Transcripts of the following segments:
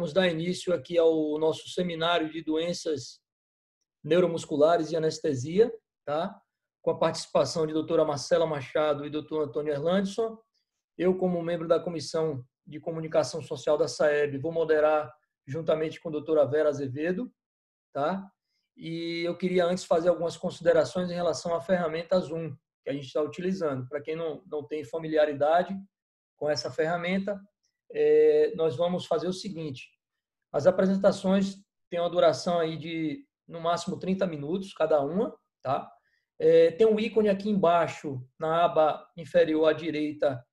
vamos dar início aqui ao nosso seminário de doenças neuromusculares e anestesia, tá? Com a participação de doutora Marcela Machado e doutor Antônio Erlandson. Eu, como membro da Comissão de Comunicação Social da SAEB, vou moderar juntamente com a doutora Vera Azevedo, tá? E eu queria antes fazer algumas considerações em relação à ferramenta Zoom que a gente está utilizando. Para quem não tem familiaridade com essa ferramenta, nós vamos fazer o seguinte: as apresentações têm uma duração aí de, no máximo, 30 minutos cada uma, tá? Tem um ícone aqui embaixo, na aba inferior à direita,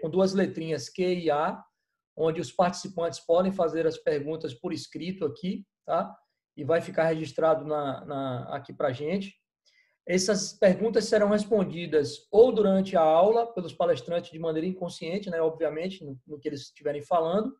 com duas letrinhas Q e A, onde os participantes podem fazer as perguntas por escrito aqui, tá? E vai ficar registrado aqui para a gente. Essas perguntas serão respondidas ou durante a aula pelos palestrantes de maneira inconsciente, né, obviamente, no que eles estiverem falando,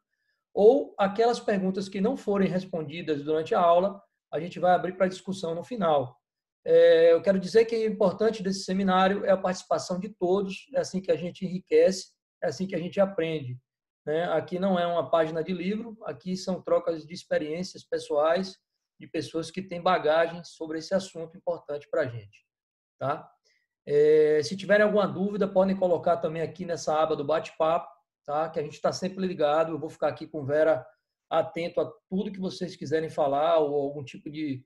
ou aquelas perguntas que não forem respondidas durante a aula, a gente vai abrir para discussão no final. Eu quero dizer que o importante desse seminário é a participação de todos, é assim que a gente enriquece, é assim que a gente aprende, né? Aqui não é uma página de livro, aqui são trocas de experiências pessoais de pessoas que têm bagagem sobre esse assunto importante para a gente, tá? Se tiverem alguma dúvida, podem colocar também aqui nessa aba do bate-papo, tá? Que a gente está sempre ligado. Eu vou ficar aqui com Vera, atento a tudo que vocês quiserem falar, ou algum tipo de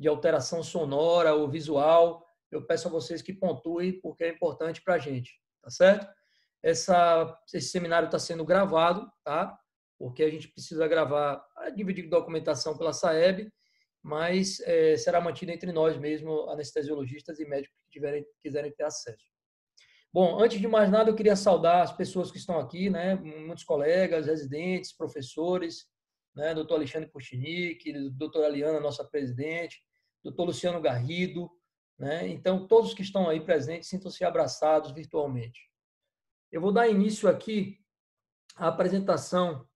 alteração sonora ou visual. Eu peço a vocês que pontuem, porque é importante para a gente, tá certo? Esse seminário está sendo gravado, tá? Porque a gente precisa gravar, dividir documentação pela SAEB, mas será mantido entre nós mesmo, anestesiologistas e médicos que quiserem ter acesso. Bom, antes de mais nada, eu queria saudar as pessoas que estão aqui, né? Muitos colegas, residentes, professores, né? Doutor Alexandre Puchinic, doutora Aliana, nossa presidente, doutor Luciano Garrido, né? Então, todos que estão aí presentes, sintam-se abraçados virtualmente. Eu vou dar início aqui à apresentação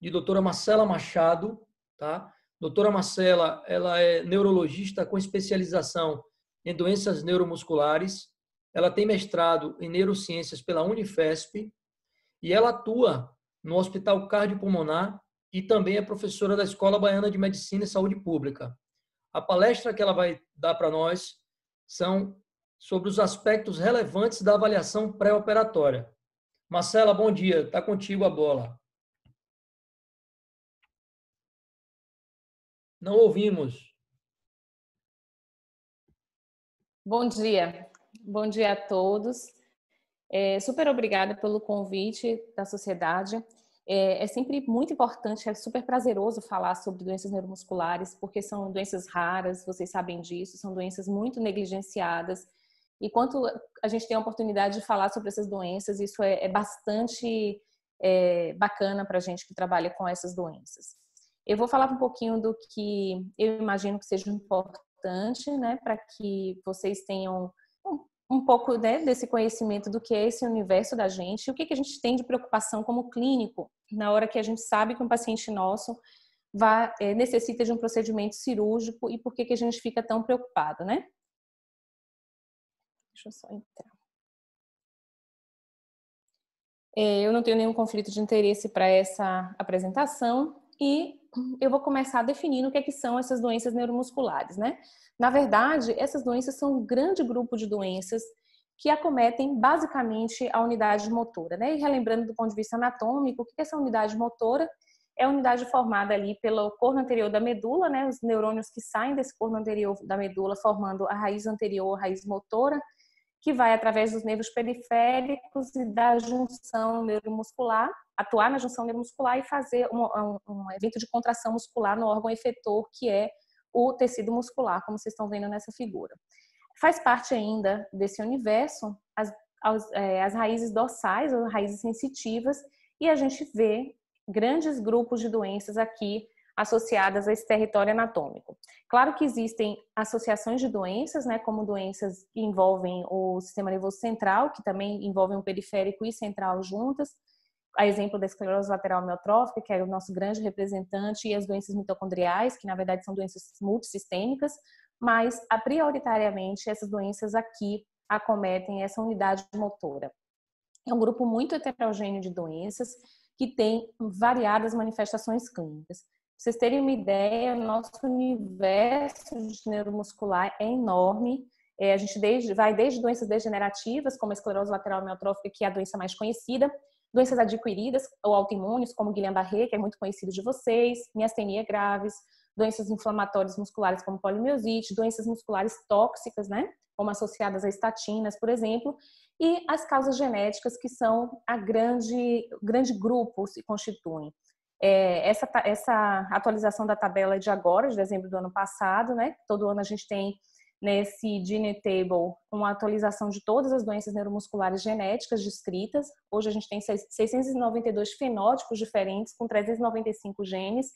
de doutora Marcela Machado, tá? Doutora Marcela, ela é neurologista com especialização em doenças neuromusculares. Ela tem mestrado em neurociências pela Unifesp e ela atua no Hospital Cardiopulmonar e também é professora da Escola Baiana de Medicina e Saúde Pública. A palestra que ela vai dar para nós são sobre os aspectos relevantes da avaliação pré-operatória. Marcela, bom dia. Está contigo a bola. Não ouvimos. Bom dia a todos. Super obrigada pelo convite da sociedade. É sempre muito importante, é super prazeroso falar sobre doenças neuromusculares, porque são doenças raras, vocês sabem disso, são doenças muito negligenciadas. E quanto a gente tem a oportunidade de falar sobre essas doenças, isso é bastante bacana para a gente que trabalha com essas doenças. Eu vou falar um pouquinho do que eu imagino que seja importante, né, para que vocês tenham um pouco, né, desse conhecimento do que é esse universo da gente e o que a gente tem de preocupação como clínico na hora que a gente sabe que um paciente nosso necessita de um procedimento cirúrgico e por que a gente fica tão preocupado, né? Deixa eu só entrar. Eu não tenho nenhum conflito de interesse para essa apresentação e eu vou começar definindo o que são essas doenças neuromusculares, né? Na verdade, essas doenças são um grande grupo de doenças que acometem basicamente a unidade motora, né? E relembrando do ponto de vista anatômico, o que é essa unidade motora? É a unidade formada ali pelo corno anterior da medula, né? Os neurônios que saem desse corno anterior da medula formando a raiz anterior, a raiz motora, que vai através dos nervos periféricos e da junção neuromuscular, atuar na junção neuromuscular e fazer um evento de contração muscular no órgão efetor, que é o tecido muscular, como vocês estão vendo nessa figura. Faz parte ainda desse universo as raízes dorsais, as raízes sensitivas, e a gente vê grandes grupos de doenças aqui associadas a esse território anatômico. Claro que existem associações de doenças, né, como doenças que envolvem o sistema nervoso central, que também envolvem o periférico e central juntas, a exemplo da esclerose lateral amiotrófica, que é o nosso grande representante, e as doenças mitocondriais, que na verdade são doenças multissistêmicas, mas prioritariamente essas doenças aqui acometem essa unidade motora. É um grupo muito heterogêneo de doenças que têm variadas manifestações clínicas. Para vocês terem uma ideia, o nosso universo de neuromuscular é enorme. A gente vai desde doenças degenerativas, como a esclerose lateral amiotrófica, que é a doença mais conhecida, doenças adquiridas ou autoimunes, como Guillain-Barré, que é muito conhecido de vocês, miastenia graves, doenças inflamatórias musculares, como polimiosite, doenças musculares tóxicas, né, como associadas a estatinas, por exemplo, e as causas genéticas, que são a grande grupo se constituem. Essa atualização da tabela de agora, de dezembro do ano passado, né, todo ano a gente tem nesse Gene Table uma atualização de todas as doenças neuromusculares genéticas descritas. Hoje a gente tem 692 fenótipos diferentes com 395 genes.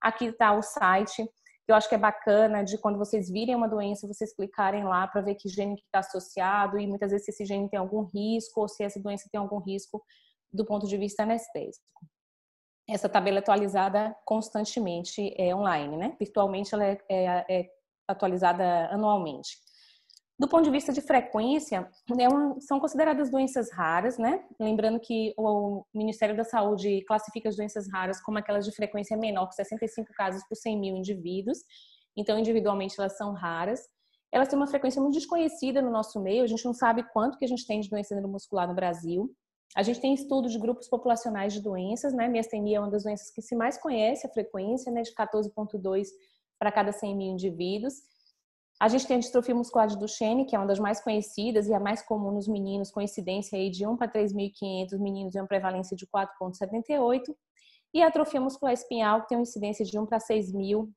Aqui está o site, que eu acho que é bacana de quando vocês virem uma doença, vocês clicarem lá para ver que gene que está associado e muitas vezes se esse gene tem algum risco ou se essa doença tem algum risco do ponto de vista anestésico. Essa tabela é atualizada constantemente online, né? Virtualmente ela é atualizada anualmente. Do ponto de vista de frequência, são consideradas doenças raras, né? Lembrando que o Ministério da Saúde classifica as doenças raras como aquelas de frequência menor que 65 casos por 100 mil indivíduos. Então, individualmente, elas são raras. Elas têm uma frequência muito desconhecida no nosso meio. A gente não sabe quanto que a gente tem de doença neuromuscular no Brasil. A gente tem estudos de grupos populacionais de doenças, né? Miastenia é uma das doenças que se mais conhece a frequência, né? De 14,2 para cada 100 mil indivíduos. A gente tem a distrofia muscular de Duchenne, que é uma das mais conhecidas e a mais comum nos meninos, com incidência aí de 1 para 3.500 meninos e uma prevalência de 4,78. E a atrofia muscular espinhal, que tem uma incidência de 1 para 6.000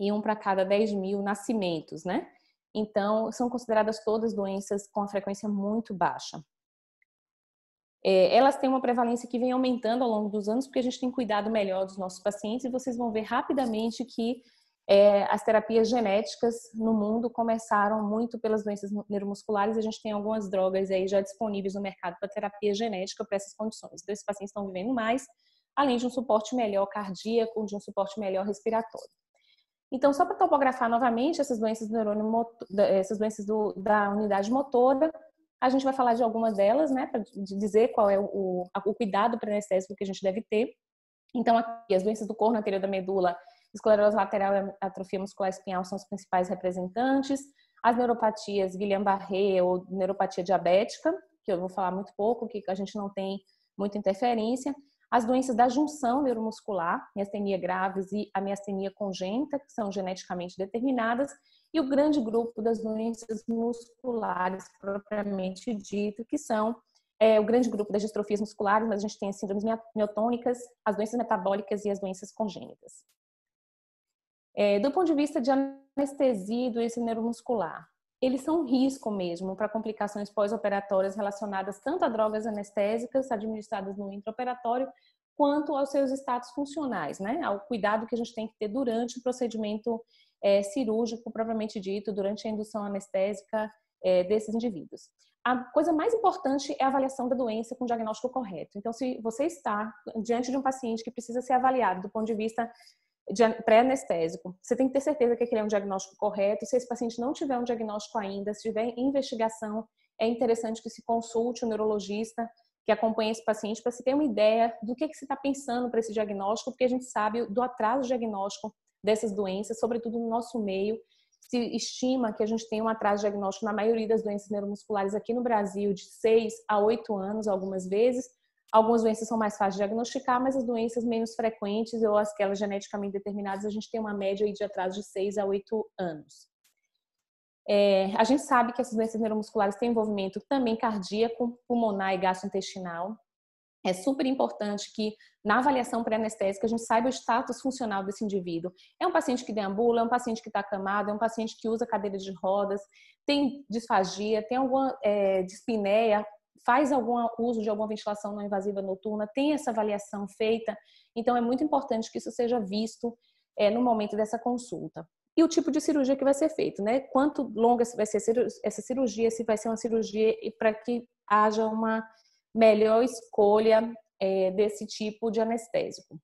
e 1 para cada 10.000 nascimentos, né? Então, são consideradas todas doenças com a frequência muito baixa. Elas têm uma prevalência que vem aumentando ao longo dos anos, porque a gente tem cuidado melhor dos nossos pacientes, e vocês vão ver rapidamente que as terapias genéticas no mundo começaram muito pelas doenças neuromusculares, e a gente tem algumas drogas aí já disponíveis no mercado para terapia genética para essas condições. Então, esses pacientes estão vivendo mais, além de um suporte melhor cardíaco, de um suporte melhor respiratório. Então, só para topografar novamente essas doenças da unidade motora, a gente vai falar de algumas delas, né, para dizer qual é o cuidado pré-anestésico que a gente deve ter. Então, aqui, as doenças do corno anterior da medula, esclerose lateral e atrofia muscular espinhal são os principais representantes. As neuropatias Guillain-Barré ou neuropatia diabética, que eu vou falar muito pouco, que a gente não tem muita interferência. As doenças da junção neuromuscular, miastenia graves e a miastenia congênita, que são geneticamente determinadas. E o grande grupo das doenças musculares, propriamente dito, que são o grande grupo das distrofias musculares, mas a gente tem as síndromes miotônicas, as doenças metabólicas e as doenças congênitas. Do ponto de vista de anestesia e doença neuromuscular, eles são um risco mesmo para complicações pós-operatórias relacionadas tanto a drogas anestésicas administradas no intraoperatório, quanto aos seus status funcionais, né? Ao cuidado que a gente tem que ter durante o procedimento cirúrgico, propriamente dito, durante a indução anestésica desses indivíduos. A coisa mais importante é a avaliação da doença com o diagnóstico correto. Então, se você está diante de um paciente que precisa ser avaliado do ponto de vista pré-anestésico, você tem que ter certeza que aquele é um diagnóstico correto. Se esse paciente não tiver um diagnóstico ainda, se tiver investigação, é interessante que se consulte o neurologista que acompanha esse paciente para se ter uma ideia do que se está pensando para esse diagnóstico, porque a gente sabe do atraso diagnóstico dessas doenças, sobretudo no nosso meio. Se estima que a gente tem um atraso diagnóstico na maioria das doenças neuromusculares aqui no Brasil de 6 a 8 anos, algumas vezes. Algumas doenças são mais fáceis de diagnosticar, mas as doenças menos frequentes ou aquelas geneticamente determinadas, a gente tem uma média aí de atraso de 6 a 8 anos. A gente sabe que essas doenças neuromusculares têm envolvimento também cardíaco, pulmonar e gastrointestinal. É super importante que na avaliação pré-anestésica a gente saiba o status funcional desse indivíduo. É um paciente que deambula, é um paciente que está acamado, é um paciente que usa cadeira de rodas, tem disfagia, tem alguma dispneia, faz algum uso de alguma ventilação não invasiva noturna, tem essa avaliação feita. Então, é muito importante que isso seja visto no momento dessa consulta. E o tipo de cirurgia que vai ser feito, né? Quanto longa vai ser essa cirurgia, se vai ser uma cirurgia para que haja uma melhor escolha desse tipo de anestésico.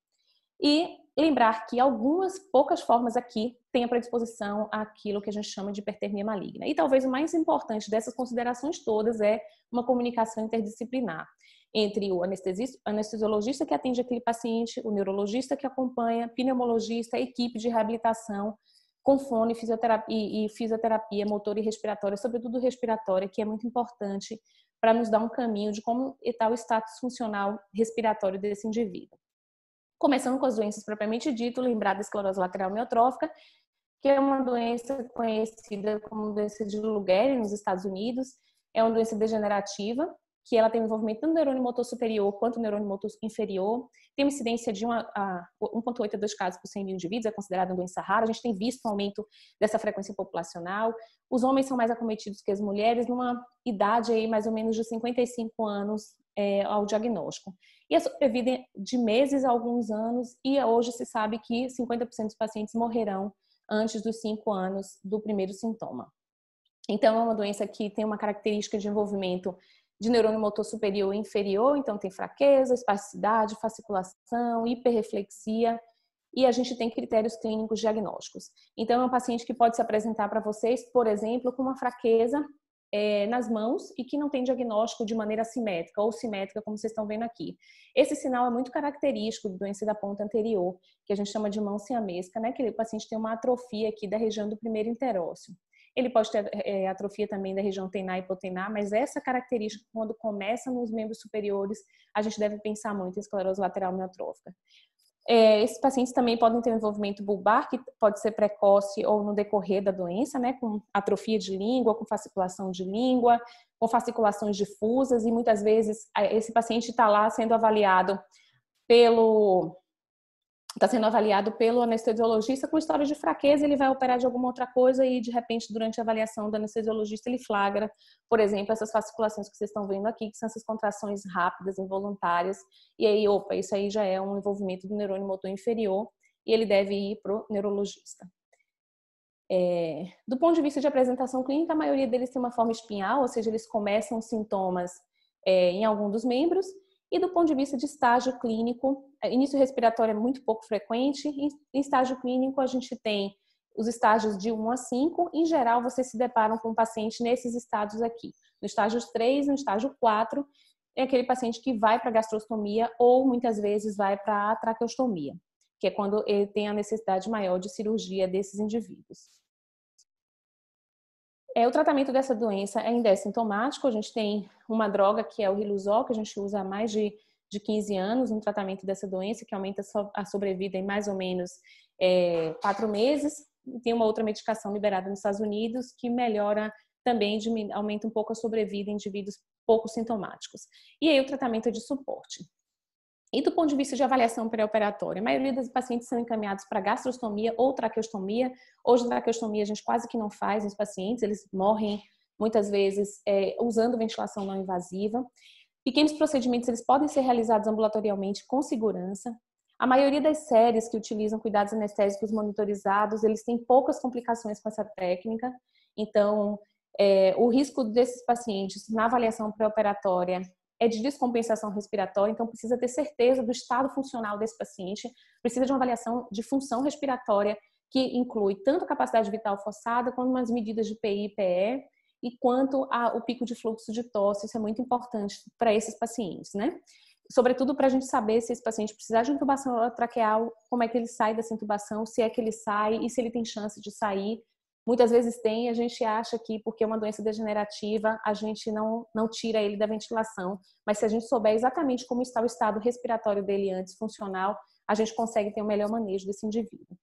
E lembrar que algumas poucas formas aqui têm a predisposição àquilo que a gente chama de hipertermia maligna. E talvez o mais importante dessas considerações todas é uma comunicação interdisciplinar. entre o anestesiologista que atende aquele paciente, o neurologista que acompanha, pneumologista, a equipe de reabilitação, com fono e fisioterapia motora e respiratória, sobretudo respiratória, que é muito importante para nos dar um caminho de como está o status funcional respiratório desse indivíduo. Começando com as doenças propriamente dito, lembrar da esclerose lateral amiotrófica, que é uma doença conhecida como doença de Lou Gehrig nos Estados Unidos. É uma doença degenerativa, que ela tem envolvimento tanto no neurônio motor superior quanto no neurônio motor inferior. Tem uma incidência de 1,8 a 2 casos por 100 mil indivíduos, é considerada uma doença rara. A gente tem visto um aumento dessa frequência populacional. Os homens são mais acometidos que as mulheres, numa idade aí mais ou menos de 55 anos ao diagnóstico. E a sobrevida de meses a alguns anos, e hoje se sabe que 50% dos pacientes morrerão antes dos 5 anos do primeiro sintoma. Então, é uma doença que tem uma característica de envolvimento de neurônio motor superior e inferior, então tem fraqueza, espasticidade, fasciculação, hiperreflexia, e a gente tem critérios clínicos diagnósticos. Então, é um paciente que pode se apresentar para vocês, por exemplo, com uma fraqueza nas mãos e que não tem diagnóstico de maneira assimétrica ou simétrica, como vocês estão vendo aqui. Esse sinal é muito característico de doença da ponta anterior, que a gente chama de mão siamesca, né? Que o paciente tem uma atrofia aqui da região do primeiro interósseo. Ele pode ter atrofia também da região tenar e hipotenar, mas essa característica, quando começa nos membros superiores, a gente deve pensar muito em esclerose lateral amiotrófica. Esses pacientes também podem ter um envolvimento bulbar, que pode ser precoce ou no decorrer da doença, né, com atrofia de língua, com fasciculação de língua, com fasciculações difusas, e muitas vezes esse paciente está lá sendo avaliado pelo anestesiologista com história de fraqueza. Ele vai operar de alguma outra coisa e, de repente, durante a avaliação do anestesiologista, ele flagra, por exemplo, essas fasciculações que vocês estão vendo aqui, que são essas contrações rápidas, involuntárias, e aí, isso aí já é um envolvimento do neurônio motor inferior, e ele deve ir para o neurologista. Do ponto de vista de apresentação clínica, a maioria deles tem uma forma espinhal, ou seja, eles começam sintomas em algum dos membros. E do ponto de vista de estágio clínico, início respiratório é muito pouco frequente. Em estágio clínico, a gente tem os estágios de 1 a 5. Em geral, vocês se deparam com um paciente nesses estágios aqui. No estágio 3, no estágio 4, é aquele paciente que vai para gastrostomia ou muitas vezes vai para a traqueostomia, que é quando ele tem a necessidade maior de cirurgia desses indivíduos. O tratamento dessa doença ainda é sintomático. A gente tem uma droga que é o Riluzol, que a gente usa há mais de 15 anos no tratamento dessa doença, que aumenta a sobrevida em mais ou menos 4 meses. E tem uma outra medicação liberada nos Estados Unidos que melhora também, aumenta um pouco a sobrevida em indivíduos pouco sintomáticos. E aí o tratamento é de suporte. E do ponto de vista de avaliação pré-operatória, a maioria dos pacientes são encaminhados para gastrostomia ou traqueostomia. Hoje, a traqueostomia a gente quase que não faz nos pacientes, eles morrem muitas vezes usando ventilação não invasiva. Pequenos procedimentos eles podem ser realizados ambulatorialmente com segurança. A maioria das séries que utilizam cuidados anestésicos monitorizados, eles têm poucas complicações com essa técnica. Então, o risco desses pacientes na avaliação pré-operatória é de descompensação respiratória, então precisa ter certeza do estado funcional desse paciente, precisa de uma avaliação de função respiratória que inclui tanto a capacidade vital forçada, quanto as medidas de PI e PE, e quanto o pico de fluxo de tosse. Isso é muito importante para esses pacientes, né? Sobretudo para a gente saber se esse paciente precisar de intubação traqueal, como é que ele sai dessa intubação, se é que ele sai e se ele tem chance de sair. Muitas vezes tem, a gente acha que porque é uma doença degenerativa, a gente não tira ele da ventilação, mas se a gente souber exatamente como está o estado respiratório dele antes, funcional, a gente consegue ter um melhor manejo desse indivíduo.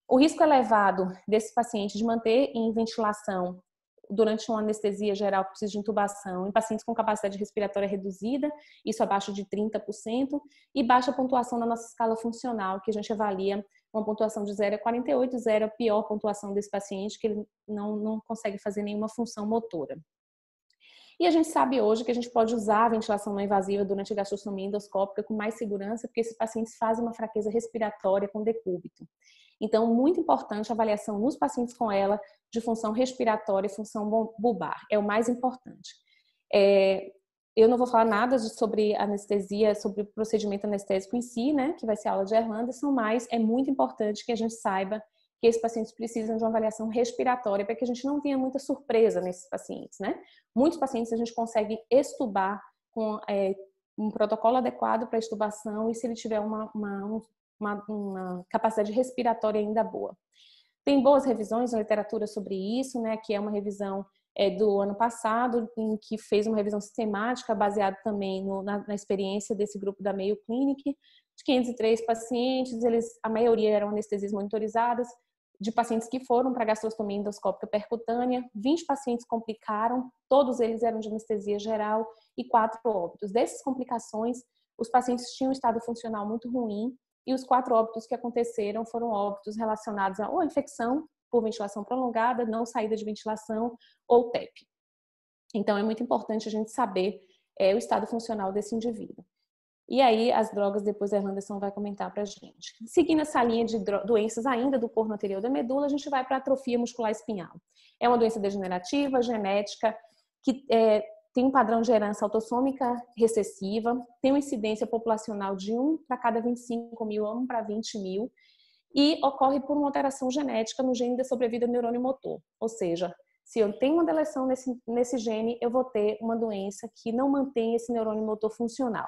O risco elevado desse paciente de manter em ventilação durante uma anestesia geral que precisa de intubação, em pacientes com capacidade respiratória reduzida, isso abaixo de 30%, e baixa pontuação na nossa escala funcional, que a gente avalia uma pontuação de 0 a 48, 0 a pior pontuação desse paciente, que ele não consegue fazer nenhuma função motora. E a gente sabe hoje que a gente pode usar a ventilação não invasiva durante a gastrostomia endoscópica com mais segurança, porque esses pacientes fazem uma fraqueza respiratória com decúbito. Então, muito importante a avaliação nos pacientes com ela de função respiratória e função bulbar. É o mais importante. Eu não vou falar nada sobre anestesia, sobre o procedimento anestésico em si, né, que vai ser a aula de Erlanderson, mas é muito importante que a gente saiba que esses pacientes precisam de uma avaliação respiratória para que a gente não tenha muita surpresa nesses pacientes, né? Muitos pacientes a gente consegue extubar com um protocolo adequado para a extubação e se ele tiver uma capacidade respiratória ainda boa. Tem boas revisões na literatura sobre isso, né, que é uma revisão do ano passado, em que fez uma revisão sistemática, baseada também na experiência desse grupo da Mayo Clinic, de 503 pacientes, a maioria eram anestesias monitorizadas, de pacientes que foram para gastrostomia endoscópica percutânea, 20 pacientes complicaram, todos eles eram de anestesia geral e 4 óbitos. Dessas complicações, os pacientes tinham um estado funcional muito ruim e os 4 óbitos que aconteceram foram óbitos relacionados a ou infecção por ventilação prolongada, não saída de ventilação ou TEP. Então, é muito importante a gente saber o estado funcional desse indivíduo. E aí, as drogas, depois a Anderson vai comentar para a gente. Seguindo essa linha de doenças ainda do corno anterior da medula, a gente vai para a atrofia muscular espinhal. É uma doença degenerativa, genética, que tem um padrão de herança autossômica recessiva, tem uma incidência populacional de 1 para cada 25 mil a 1 para 20 mil, e ocorre por uma alteração genética no gene da sobrevida do neurônio motor. Ou seja, se eu tenho uma deleção nesse gene, eu vou ter uma doença que não mantém esse neurônio motor funcional.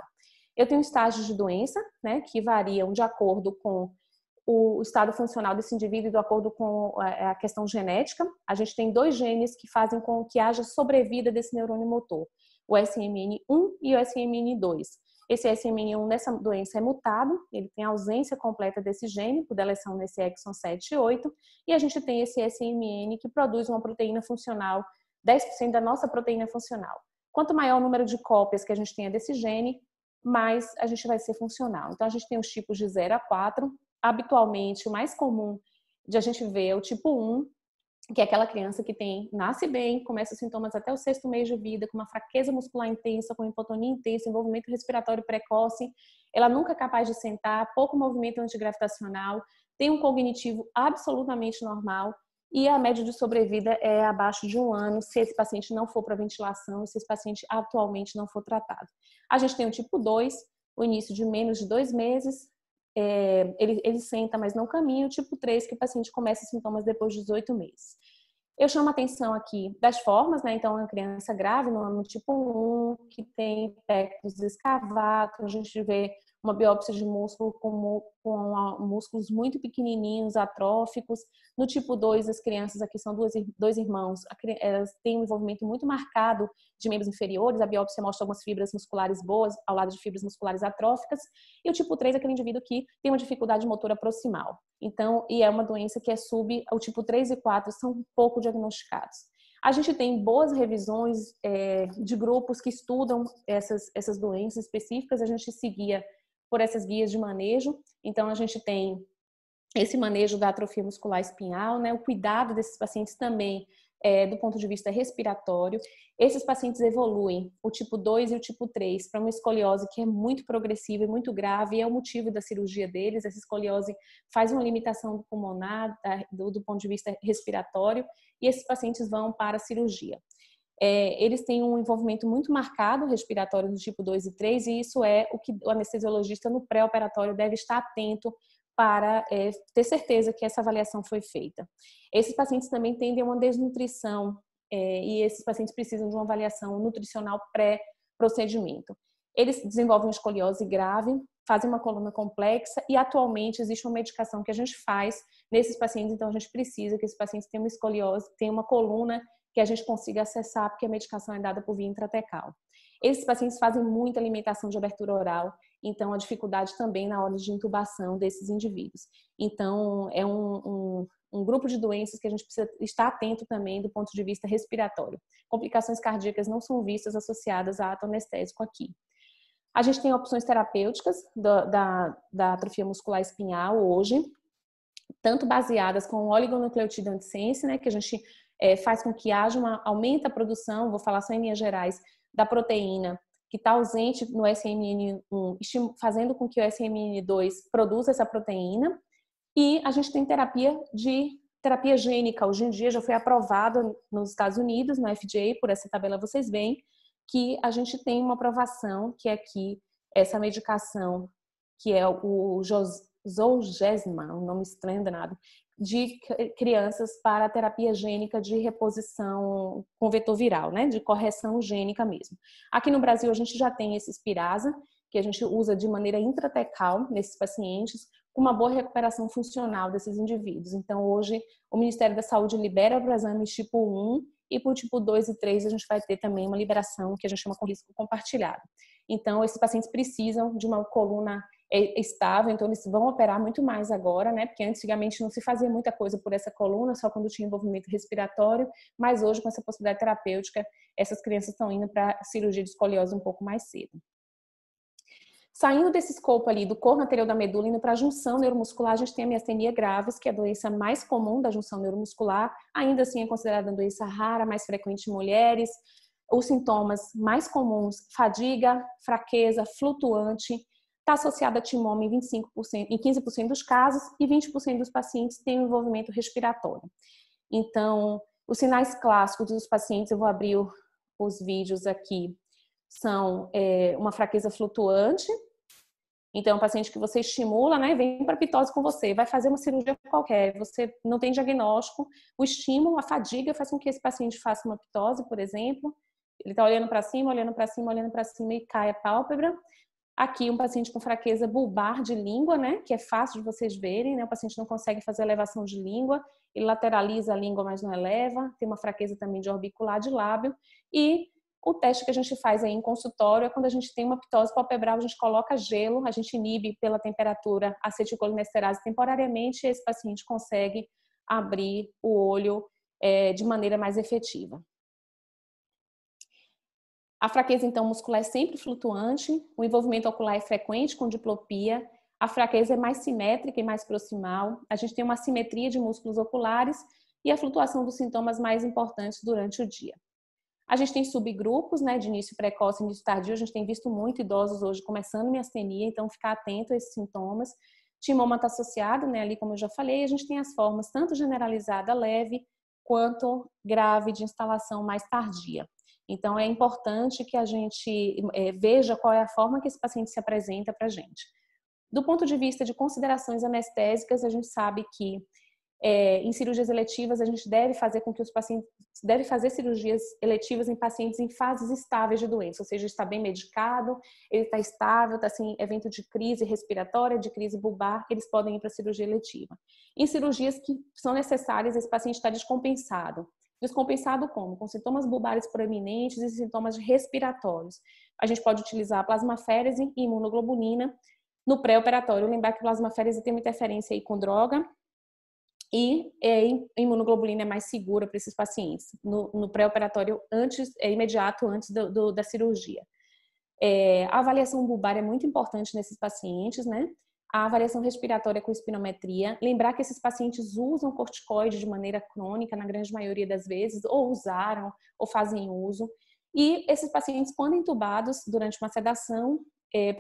Eu tenho estágios de doença, né, que variam de acordo com o estado funcional desse indivíduo e de acordo com a questão genética. A gente tem 2 genes que fazem com que haja sobrevida desse neurônio motor, o SMN1 e o SMN2. Esse SMN1 nessa doença é mutado, ele tem ausência completa desse gene, por deleção nesse exon 7 e 8, e a gente tem esse SMN que produz uma proteína funcional, 10% da nossa proteína funcional. Quanto maior o número de cópias que a gente tenha desse gene, mais a gente vai ser funcional. Então, a gente tem os tipos de 0 a 4. Habitualmente, o mais comum de a gente ver é o tipo 1, que é aquela criança que nasce bem, começa os sintomas até o 6º mês de vida, com uma fraqueza muscular intensa, com hipotonia intensa, envolvimento respiratório precoce, ela nunca é capaz de sentar, pouco movimento antigravitacional, tem um cognitivo absolutamente normal, e a média de sobrevida é abaixo de 1 ano se esse paciente não for para ventilação, se esse paciente atualmente não for tratado. A gente tem o tipo 2, o início de menos de 2 meses, ele senta, mas não caminha. O tipo 3, que o paciente começa sintomas depois de 18 meses. Eu chamo a atenção aqui das formas, né? Então, é uma criança grave no tipo 1, que tem pectus escavato, a gente vê uma biópsia de músculo com músculos muito pequenininhos, atróficos. No tipo 2, as crianças aqui são 2 irmãos, elas têm um envolvimento muito marcado de membros inferiores, a biópsia mostra algumas fibras musculares boas ao lado de fibras musculares atróficas, e o tipo 3 é aquele indivíduo que tem uma dificuldade motora proximal. Então, e é uma doença que o tipo 3 e 4 são pouco diagnosticados. A gente tem boas revisões de grupos que estudam essas doenças específicas, a gente seguia por essas guias de manejo. Então, a gente tem esse manejo da atrofia muscular espinhal, né? O cuidado desses pacientes também do ponto de vista respiratório. Esses pacientes evoluem, o tipo 2 e o tipo 3, para uma escoliose que é muito progressiva e muito grave, e é o motivo da cirurgia deles. Essa escoliose faz uma limitação do pulmonar, do ponto de vista respiratório, e esses pacientes vão para a cirurgia. Eles têm um envolvimento muito marcado respiratório no tipo 2 e 3, e isso é o que o anestesiologista no pré-operatório deve estar atento para ter certeza que essa avaliação foi feita. Esses pacientes também tendem a uma desnutrição e esses pacientes precisam de uma avaliação nutricional pré-procedimento. Eles desenvolvem uma escoliose grave, fazem uma coluna complexa e atualmente existe uma medicação que a gente faz nesses pacientes, então a gente precisa que esses pacientes tenham uma escoliose, tenham uma coluna que a gente consiga acessar, porque a medicação é dada por via intratecal. Esses pacientes fazem muita alimentação de abertura oral, então a dificuldade também na hora de intubação desses indivíduos. Então, é um grupo de doenças que a gente precisa estar atento também do ponto de vista respiratório. Complicações cardíacas não são vistas associadas a ato anestésico aqui. A gente tem opções terapêuticas da atrofia muscular espinhal hoje, tanto baseadas com oligonucleotídeo antissense, né, que a gente faz com que aumenta a produção, vou falar só em linhas gerais, da proteína que está ausente no SMN1, fazendo com que o SMN2 produza essa proteína. E a gente tem terapia gênica. Hoje em dia já foi aprovada nos Estados Unidos, na FDA, por essa tabela vocês veem, que a gente tem uma aprovação, que é aqui, essa medicação, que é o Zolgensma, um nome estranho danado, de crianças para a terapia gênica de reposição com vetor viral, né? De correção gênica mesmo. Aqui no Brasil a gente já tem esse Spirasa, que a gente usa de maneira intratecal nesses pacientes, com uma boa recuperação funcional desses indivíduos. Então hoje o Ministério da Saúde libera para exames tipo 1 e por tipo 2 e 3 a gente vai ter também uma liberação que a gente chama com risco compartilhado. Então esses pacientes precisam de uma coluna estável, então eles vão operar muito mais agora, né? Porque antigamente não se fazia muita coisa por essa coluna, só quando tinha envolvimento respiratório, mas hoje com essa possibilidade terapêutica, essas crianças estão indo para cirurgia de escoliose um pouco mais cedo. Saindo desse escopo ali do corno anterior da medula, indo para a junção neuromuscular, a gente tem a miastenia gravis, que é a doença mais comum da junção neuromuscular, ainda assim é considerada uma doença rara, mais frequente em mulheres. Os sintomas mais comuns, fadiga, fraqueza, flutuante, está associada a timoma em 25%, em 15% dos casos e 20% dos pacientes têm um envolvimento respiratório. Então, os sinais clássicos dos pacientes, eu vou abrir os vídeos aqui, são uma fraqueza flutuante. Então, é um paciente que você estimula, né, vem para pitose com você, vai fazer uma cirurgia qualquer, você não tem diagnóstico, o estímulo, a fadiga faz com que esse paciente faça uma pitose, por exemplo. Ele está olhando para cima, olhando para cima, olhando para cima e cai a pálpebra. Aqui, um paciente com fraqueza bulbar de língua, né, que é fácil de vocês verem, né, o paciente não consegue fazer elevação de língua, ele lateraliza a língua, mas não eleva, tem uma fraqueza também de orbicular de lábio, e o teste que a gente faz aí em consultório é quando a gente tem uma ptose palpebral, a gente coloca gelo, a gente inibe pela temperatura a acetilcolinesterase temporariamente e esse paciente consegue abrir o olho de maneira mais efetiva. A fraqueza, então, muscular é sempre flutuante, o envolvimento ocular é frequente com diplopia, a fraqueza é mais simétrica e mais proximal, a gente tem uma assimetria de músculos oculares e a flutuação dos sintomas mais importantes durante o dia. A gente tem subgrupos, né, de início precoce e início tardio, a gente tem visto muito idosos hoje começando miastenia, então ficar atento a esses sintomas. Timoma está associado, né, ali como eu já falei, a gente tem as formas tanto generalizada leve quanto grave de instalação mais tardia. Então, é importante que a gente veja qual é a forma que esse paciente se apresenta para a gente. Do ponto de vista de considerações anestésicas, a gente sabe que em cirurgias eletivas a gente deve fazer com que os pacientes deve fazer cirurgias eletivas em pacientes em fases estáveis de doença, ou seja, está bem medicado, ele está estável, está sem evento de crise respiratória, de crise bulbar, eles podem ir para a cirurgia eletiva. Em cirurgias que são necessárias, esse paciente está descompensado. Descompensado como? Com sintomas bulbares proeminentes e sintomas respiratórios. A gente pode utilizar a plasmaférese e imunoglobulina no pré-operatório. Lembrar que a plasmaférese tem uma interferência aí com droga e a imunoglobulina é mais segura para esses pacientes no pré-operatório imediato antes da cirurgia. A avaliação bulbar é muito importante nesses pacientes, né? A avaliação respiratória com espirometria. Lembrar que esses pacientes usam corticoide de maneira crônica, na grande maioria das vezes, ou usaram, ou fazem uso. E esses pacientes, quando entubados durante uma sedação,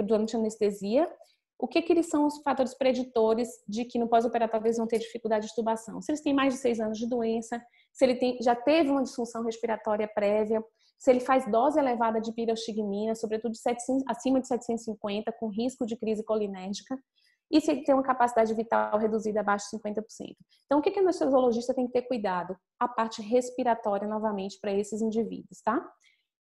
durante anestesia, o que eles são os fatores preditores de que no pós-operatório eles vão ter dificuldade de tubação? Se eles têm mais de 6 anos de doença, se ele já teve uma disfunção respiratória prévia, se ele faz dose elevada de pirostigmina, sobretudo acima de 750, com risco de crise colinérgica, e se ele tem uma capacidade vital reduzida abaixo de 50%. Então, o que o anestesiologista tem que ter cuidado? A parte respiratória, novamente, para esses indivíduos, tá?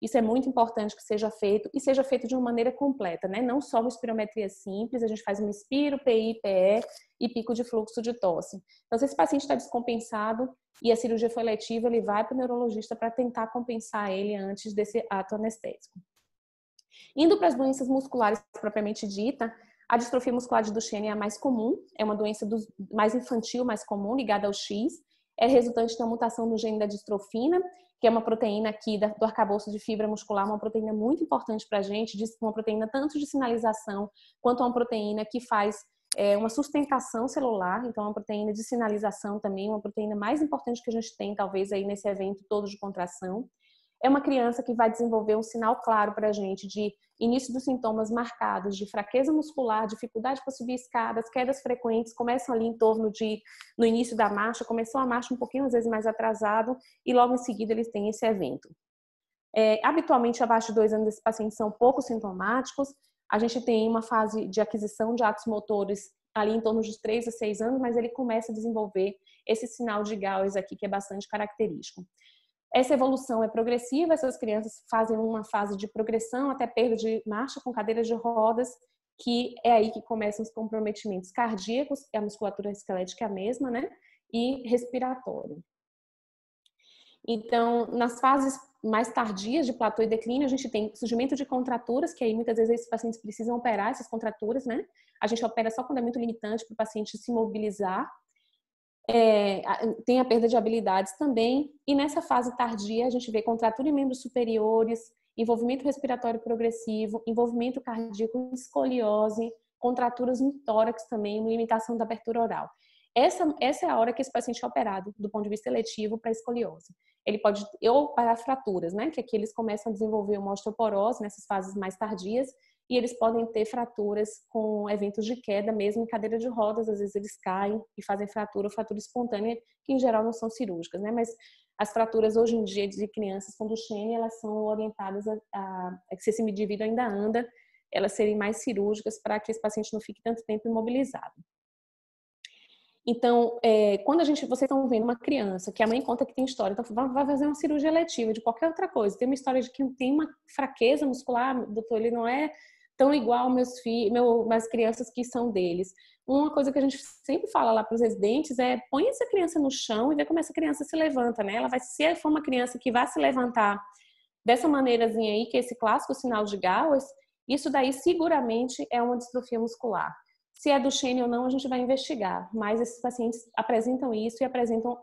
Isso é muito importante que seja feito, e seja feito de uma maneira completa, né? Não só uma espirometria simples, a gente faz um espiro, PI, PE e pico de fluxo de tosse. Então, se esse paciente está descompensado e a cirurgia foi letiva, ele vai para o neurologista para tentar compensar ele antes desse ato anestésico. Indo para as doenças musculares propriamente dita, a distrofia muscular de Duchenne é a mais comum, é uma doença mais infantil, mais comum, ligada ao X, é resultante da mutação no gene da distrofina, que é uma proteína aqui do arcabouço de fibra muscular, uma proteína muito importante para a gente, uma proteína tanto de sinalização, quanto uma proteína que faz uma sustentação celular, então é uma proteína de sinalização também, uma proteína mais importante que a gente tem, talvez, aí nesse evento todo de contração. É uma criança que vai desenvolver um sinal claro para a gente de início dos sintomas marcados de fraqueza muscular, dificuldade para subir escadas, quedas frequentes, começam ali em torno no início da marcha, começou a marcha um pouquinho, às vezes, mais atrasado, e logo em seguida eles têm esse evento. Habitualmente, abaixo de 2 anos, esses pacientes são pouco sintomáticos. A gente tem uma fase de aquisição de atos motores ali em torno de 3 a 6 anos, mas ele começa a desenvolver esse sinal de Gauss aqui, que é bastante característico. Essa evolução é progressiva, essas crianças fazem uma fase de progressão até perda de marcha com cadeira de rodas, que é aí que começam os comprometimentos cardíacos, a musculatura esquelética é a mesma, né? E respiratório. Então, nas fases mais tardias de platô e declínio, a gente tem surgimento de contraturas, que aí muitas vezes esses pacientes precisam operar essas contraturas, né? A gente opera só quando é muito limitante para o paciente se mobilizar. Tem a perda de habilidades também. E nessa fase tardia, a gente vê contratura em membros superiores, envolvimento respiratório progressivo, envolvimento cardíaco, escoliose, contraturas no tórax também, limitação da abertura oral. Essa é a hora que esse paciente é operado, do ponto de vista eletivo, para escoliose. Ele pode, ou para fraturas, né? Que aqui eles começam a desenvolver uma osteoporose nessas fases mais tardias, e eles podem ter fraturas com eventos de queda, mesmo em cadeira de rodas, às vezes eles caem e fazem fratura ou fratura espontânea, que em geral não são cirúrgicas, né? Mas as fraturas hoje em dia de crianças com Duchenne, elas são orientadas a que se esse indivíduo ainda anda, elas serem mais cirúrgicas para que esse paciente não fique tanto tempo imobilizado. Então, quando vocês estão vendo uma criança que a mãe conta que tem história, então vai fazer uma cirurgia eletiva de qualquer outra coisa, tem uma história de que tem uma fraqueza muscular, doutor, ele não é tão igual minhas crianças que são deles. Uma coisa que a gente sempre fala lá para os residentes é: põe essa criança no chão e vê como essa criança se levanta, né? Se for uma criança que vai se levantar dessa maneirazinha aí, que é esse clássico sinal de Gauss, isso daí seguramente é uma distrofia muscular. Se é Duchenne ou não, a gente vai investigar, mas esses pacientes apresentam isso e apresentam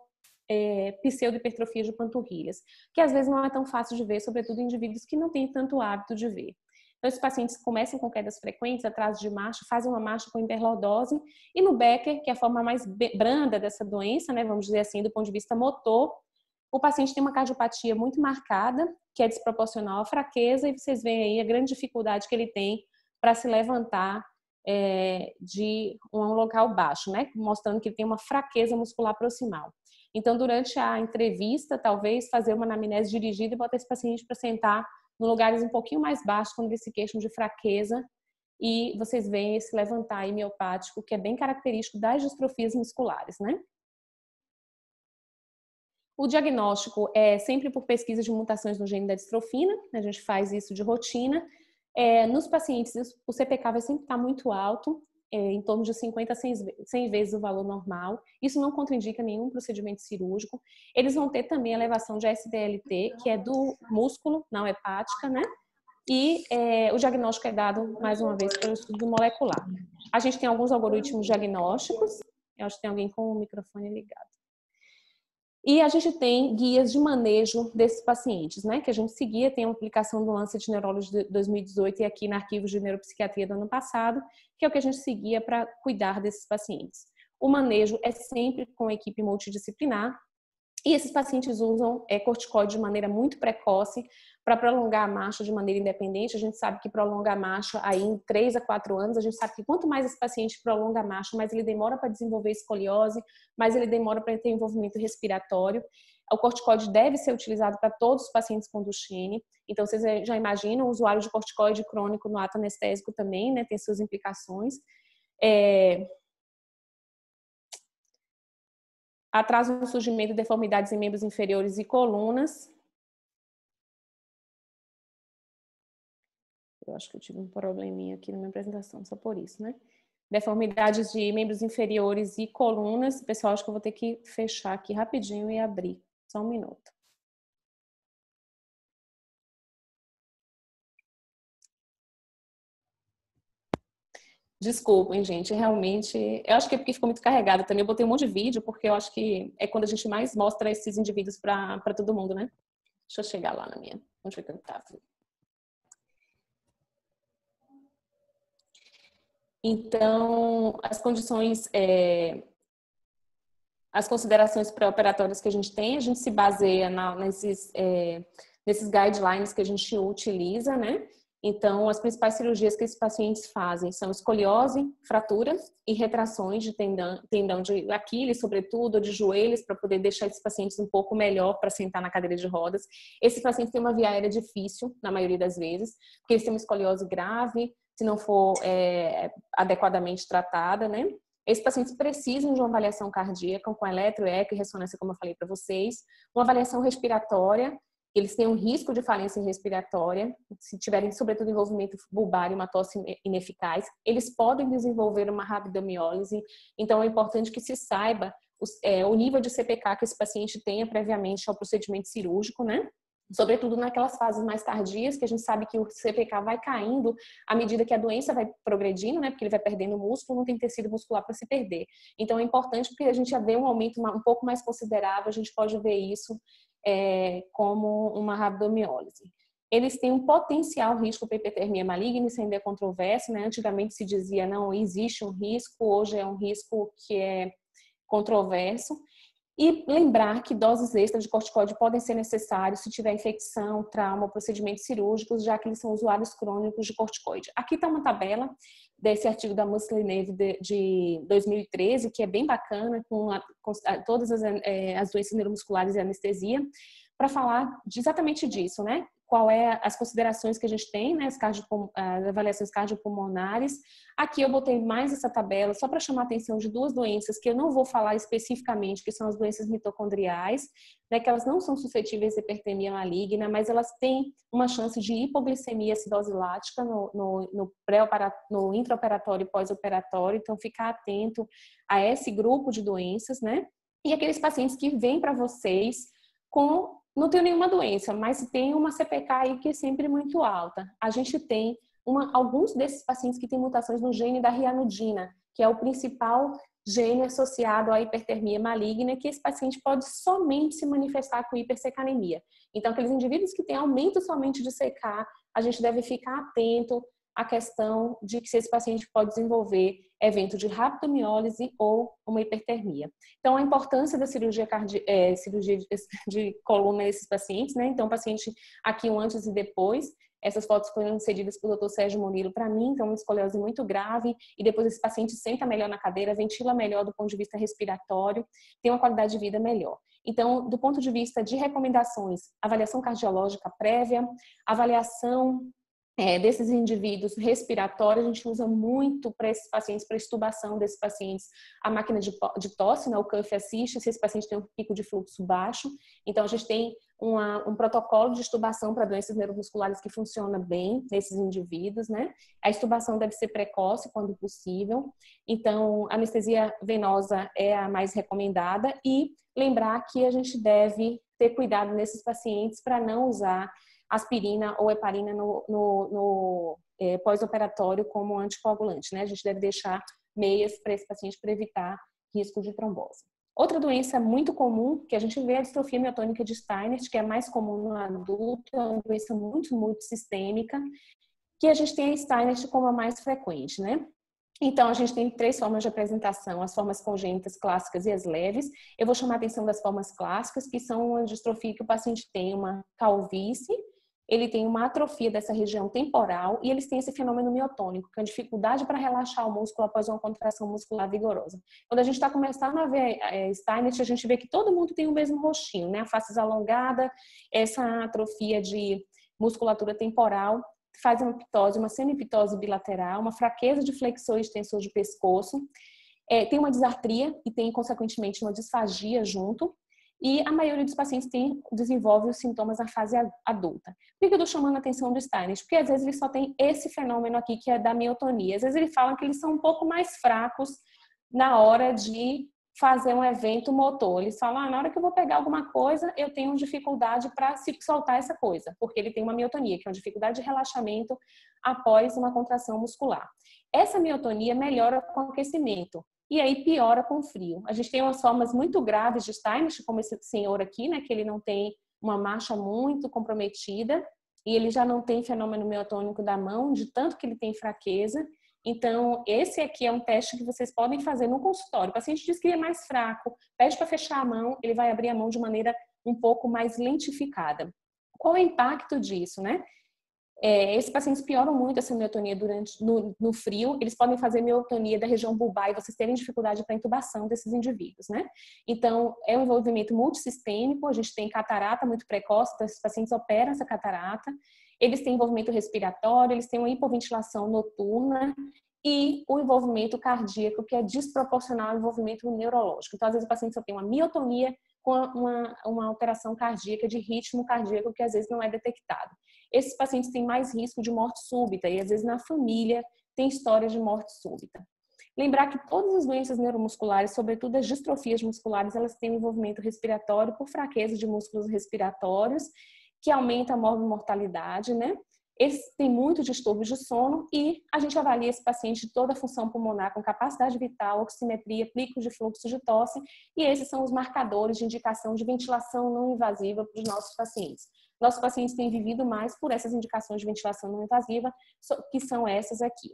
pseudohipertrofia de panturrilhas, que às vezes não é tão fácil de ver, sobretudo em indivíduos que não têm tanto hábito de ver. Então, esses pacientes começam com quedas frequentes, atraso de marcha, fazem uma marcha com hiperlordose, e no Becker, que é a forma mais branda dessa doença, né, vamos dizer assim, do ponto de vista motor, o paciente tem uma cardiopatia muito marcada, que é desproporcional à fraqueza, e vocês veem aí a grande dificuldade que ele tem para se levantar de um local baixo, né? Mostrando que ele tem uma fraqueza muscular proximal. Então, durante a entrevista, talvez fazer uma anamnese dirigida e botar esse paciente para sentar em lugares um pouquinho mais baixos, quando eles se queixam de fraqueza, e vocês veem esse levantar miopático, que é bem característico das distrofias musculares, né? O diagnóstico é sempre por pesquisa de mutações no gene da distrofina, a gente faz isso de rotina. Nos pacientes, o CPK vai sempre estar muito alto, em torno de 50 a 100 vezes o valor normal. Isso não contraindica nenhum procedimento cirúrgico. Eles vão ter também elevação de SDLT, que é do músculo, não hepática, né? E o diagnóstico é dado, mais uma vez, pelo estudo molecular. A gente tem alguns algoritmos diagnósticos. Eu acho que tem alguém com o microfone ligado. E a gente tem guias de manejo desses pacientes, né? Que a gente seguia, tem uma publicação do Lancet Neurology de 2018 e aqui na Arquivos de Neuropsiquiatria do ano passado, que é o que a gente seguia para cuidar desses pacientes. O manejo é sempre com equipe multidisciplinar, e esses pacientes usam corticoide de maneira muito precoce para prolongar a marcha de maneira independente. A gente sabe que prolonga a marcha aí em 3 a 4 anos. A gente sabe que quanto mais esse paciente prolonga a marcha, mais ele demora para desenvolver escoliose, mais ele demora para ter envolvimento respiratório. O corticoide deve ser utilizado para todos os pacientes com Duchenne. Então, vocês já imaginam, o usuário de corticoide crônico no ato anestésico também, né, tem suas implicações. Atraso no surgimento de deformidades em membros inferiores e colunas. Eu acho que eu tive um probleminha aqui na minha apresentação, só por isso, né? Deformidades de membros inferiores e colunas. Pessoal, acho que eu vou ter que fechar aqui rapidinho e abrir. Só um minuto. Desculpem, gente, realmente, eu acho que é porque ficou muito carregado também. Eu botei um monte de vídeo, porque eu acho que é quando a gente mais mostra esses indivíduos para todo mundo, né? Deixa eu chegar lá na minha. Onde foi que eu estava? Então, as condições, as considerações pré-operatórias que a gente se baseia nesses guidelines que a gente utiliza, né? Então, as principais cirurgias que esses pacientes fazem são escoliose, fratura e retrações de tendão de Aquiles, sobretudo, ou de joelhos, para poder deixar esses pacientes um pouco melhor para sentar na cadeira de rodas. Esses pacientes têm uma via aérea difícil, na maioria das vezes, porque eles têm uma escoliose grave, se não for adequadamente tratada, né? Esses pacientes precisam de uma avaliação cardíaca com eletro, eco e ressonância, como eu falei para vocês, uma avaliação respiratória. Eles têm um risco de falência respiratória, se tiverem, sobretudo, envolvimento bulbar e uma tosse ineficaz. Eles podem desenvolver uma rabdomiólise, então é importante que se saiba o nível de CPK que esse paciente tenha previamente ao procedimento cirúrgico, né? Sobretudo naquelas fases mais tardias, que a gente sabe que o CPK vai caindo à medida que a doença vai progredindo, né? Porque ele vai perdendo músculo, não tem tecido muscular para se perder. Então é importante porque a gente já vê um aumento um pouco mais considerável, a gente pode ver isso como uma rabdomiólise. Eles têm um potencial risco para hipertermia maligna, isso ainda é controverso, né? Antigamente se dizia não existe um risco, hoje é um risco que é controverso. E lembrar que doses extras de corticoide podem ser necessárias se tiver infecção, trauma, procedimentos cirúrgicos, já que eles são usuários crônicos de corticoide. Aqui está uma tabela desse artigo da Musclineve de 2013, que é bem bacana, com todas as doenças neuromusculares e anestesia, para falar exatamente disso, né? Qual é as considerações que a gente tem, né? As avaliações cardiopulmonares. Aqui eu botei mais essa tabela só para chamar a atenção de duas doenças que eu não vou falar especificamente, que são as doenças mitocondriais, né? Que elas não são suscetíveis à hipertermia maligna, mas elas têm uma chance de hipoglicemia acidose lática no intraoperatório e pós-operatório. Então, ficar atento a esse grupo de doenças, né? E aqueles pacientes que vêm para vocês não tem nenhuma doença, mas tem uma CPK aí que é sempre muito alta. A gente tem alguns desses pacientes que têm mutações no gene da rianudina, que é o principal gene associado à hipertermia maligna, que esse paciente pode somente se manifestar com hipersecanemia. Então, aqueles indivíduos que têm aumento somente de CK, a gente deve ficar atento à questão de que se esse paciente pode desenvolver evento de rabdomiólise ou uma hipertermia. Então, a importância da cirurgia de coluna nesses pacientes, né? Então, o paciente aqui um antes e depois. Essas fotos foram cedidas pelo Dr. Sérgio Monilo para mim, então uma escoliose muito grave, e depois esse paciente senta melhor na cadeira, ventila melhor do ponto de vista respiratório, tem uma qualidade de vida melhor. Então, do ponto de vista de recomendações, avaliação cardiológica prévia, avaliação desses indivíduos respiratórios, a gente usa muito para esses pacientes, para extubação desses pacientes, a máquina de tosse, né, o Cuff Assist, se esse paciente tem um pico de fluxo baixo. Então, a gente tem um protocolo de extubação para doenças neuromusculares que funciona bem nesses indivíduos, né? A extubação deve ser precoce quando possível. Então, a anestesia venosa é a mais recomendada e lembrar que a gente deve ter cuidado nesses pacientes para não usar aspirina ou heparina no pós-operatório como anticoagulante, né? A gente deve deixar meias para esse paciente para evitar risco de trombose. Outra doença muito comum que a gente vê é a distrofia miotônica de Steinert, que é mais comum no adulto, é uma doença muito, muito sistêmica, que a gente tem a Steinert como a mais frequente, né? Então, a gente tem 3 formas de apresentação, as formas congênitas clássicas e as leves. Eu vou chamar a atenção das formas clássicas, que são uma distrofia que o paciente tem uma calvície, ele tem uma atrofia dessa região temporal e eles têm esse fenômeno miotônico, que é a dificuldade para relaxar o músculo após uma contração muscular vigorosa. Quando a gente está começando a ver Steinert, a gente vê que todo mundo tem o mesmo rostinho, né? A face alongada, essa atrofia de musculatura temporal faz uma pitose, uma semipitose bilateral, uma fraqueza de flexor e extensor de pescoço, tem uma disartria e tem, consequentemente, uma disfagia junto. E a maioria dos pacientes desenvolve os sintomas na fase adulta. Por que eu estou chamando a atenção do Steinert? Porque às vezes ele só tem esse fenômeno aqui, que é da miotonia. Às vezes ele fala que eles são um pouco mais fracos na hora de fazer um evento motor. Eles falam, na hora que eu vou pegar alguma coisa, eu tenho dificuldade para soltar essa coisa, porque ele tem uma miotonia, que é uma dificuldade de relaxamento após uma contração muscular. Essa miotonia melhora com o aquecimento. E aí piora com o frio. A gente tem umas formas muito graves de Steinert, como esse senhor aqui, né, que ele não tem uma marcha muito comprometida e ele já não tem fenômeno miotônico da mão, de tanto que ele tem fraqueza. Então, esse aqui é um teste que vocês podem fazer no consultório. O paciente diz que ele é mais fraco, pede para fechar a mão, ele vai abrir a mão de maneira um pouco mais lentificada. Qual é o impacto disso, né? Esses pacientes pioram muito essa miotonia no frio, eles podem fazer miotonia da região bulbar e vocês terem dificuldade para intubação desses indivíduos, né? Então, é um envolvimento multissistêmico, a gente tem catarata muito precoce, então esses pacientes operam essa catarata, Eles têm envolvimento respiratório, eles têm uma hipoventilação noturna e o envolvimento cardíaco, que é desproporcional ao envolvimento neurológico. Então, às vezes, o paciente só tem uma miotonia com uma alteração cardíaca, de ritmo cardíaco, que às vezes não é detectado. Esses pacientes têm mais risco de morte súbita e, às vezes, na família tem história de morte súbita. Lembrar que todas as doenças neuromusculares, sobretudo as distrofias musculares, elas têm um envolvimento respiratório por fraqueza de músculos respiratórios, que aumenta a morbimortalidade, né? Eles têm muito distúrbios de sono e a gente avalia esse paciente de toda a função pulmonar com capacidade vital, oximetria, picos de fluxo de tosse, e esses são os marcadores de indicação de ventilação não invasiva para os nossos pacientes. Nossos pacientes têm vivido mais por essas indicações de ventilação não invasiva, que são essas aqui.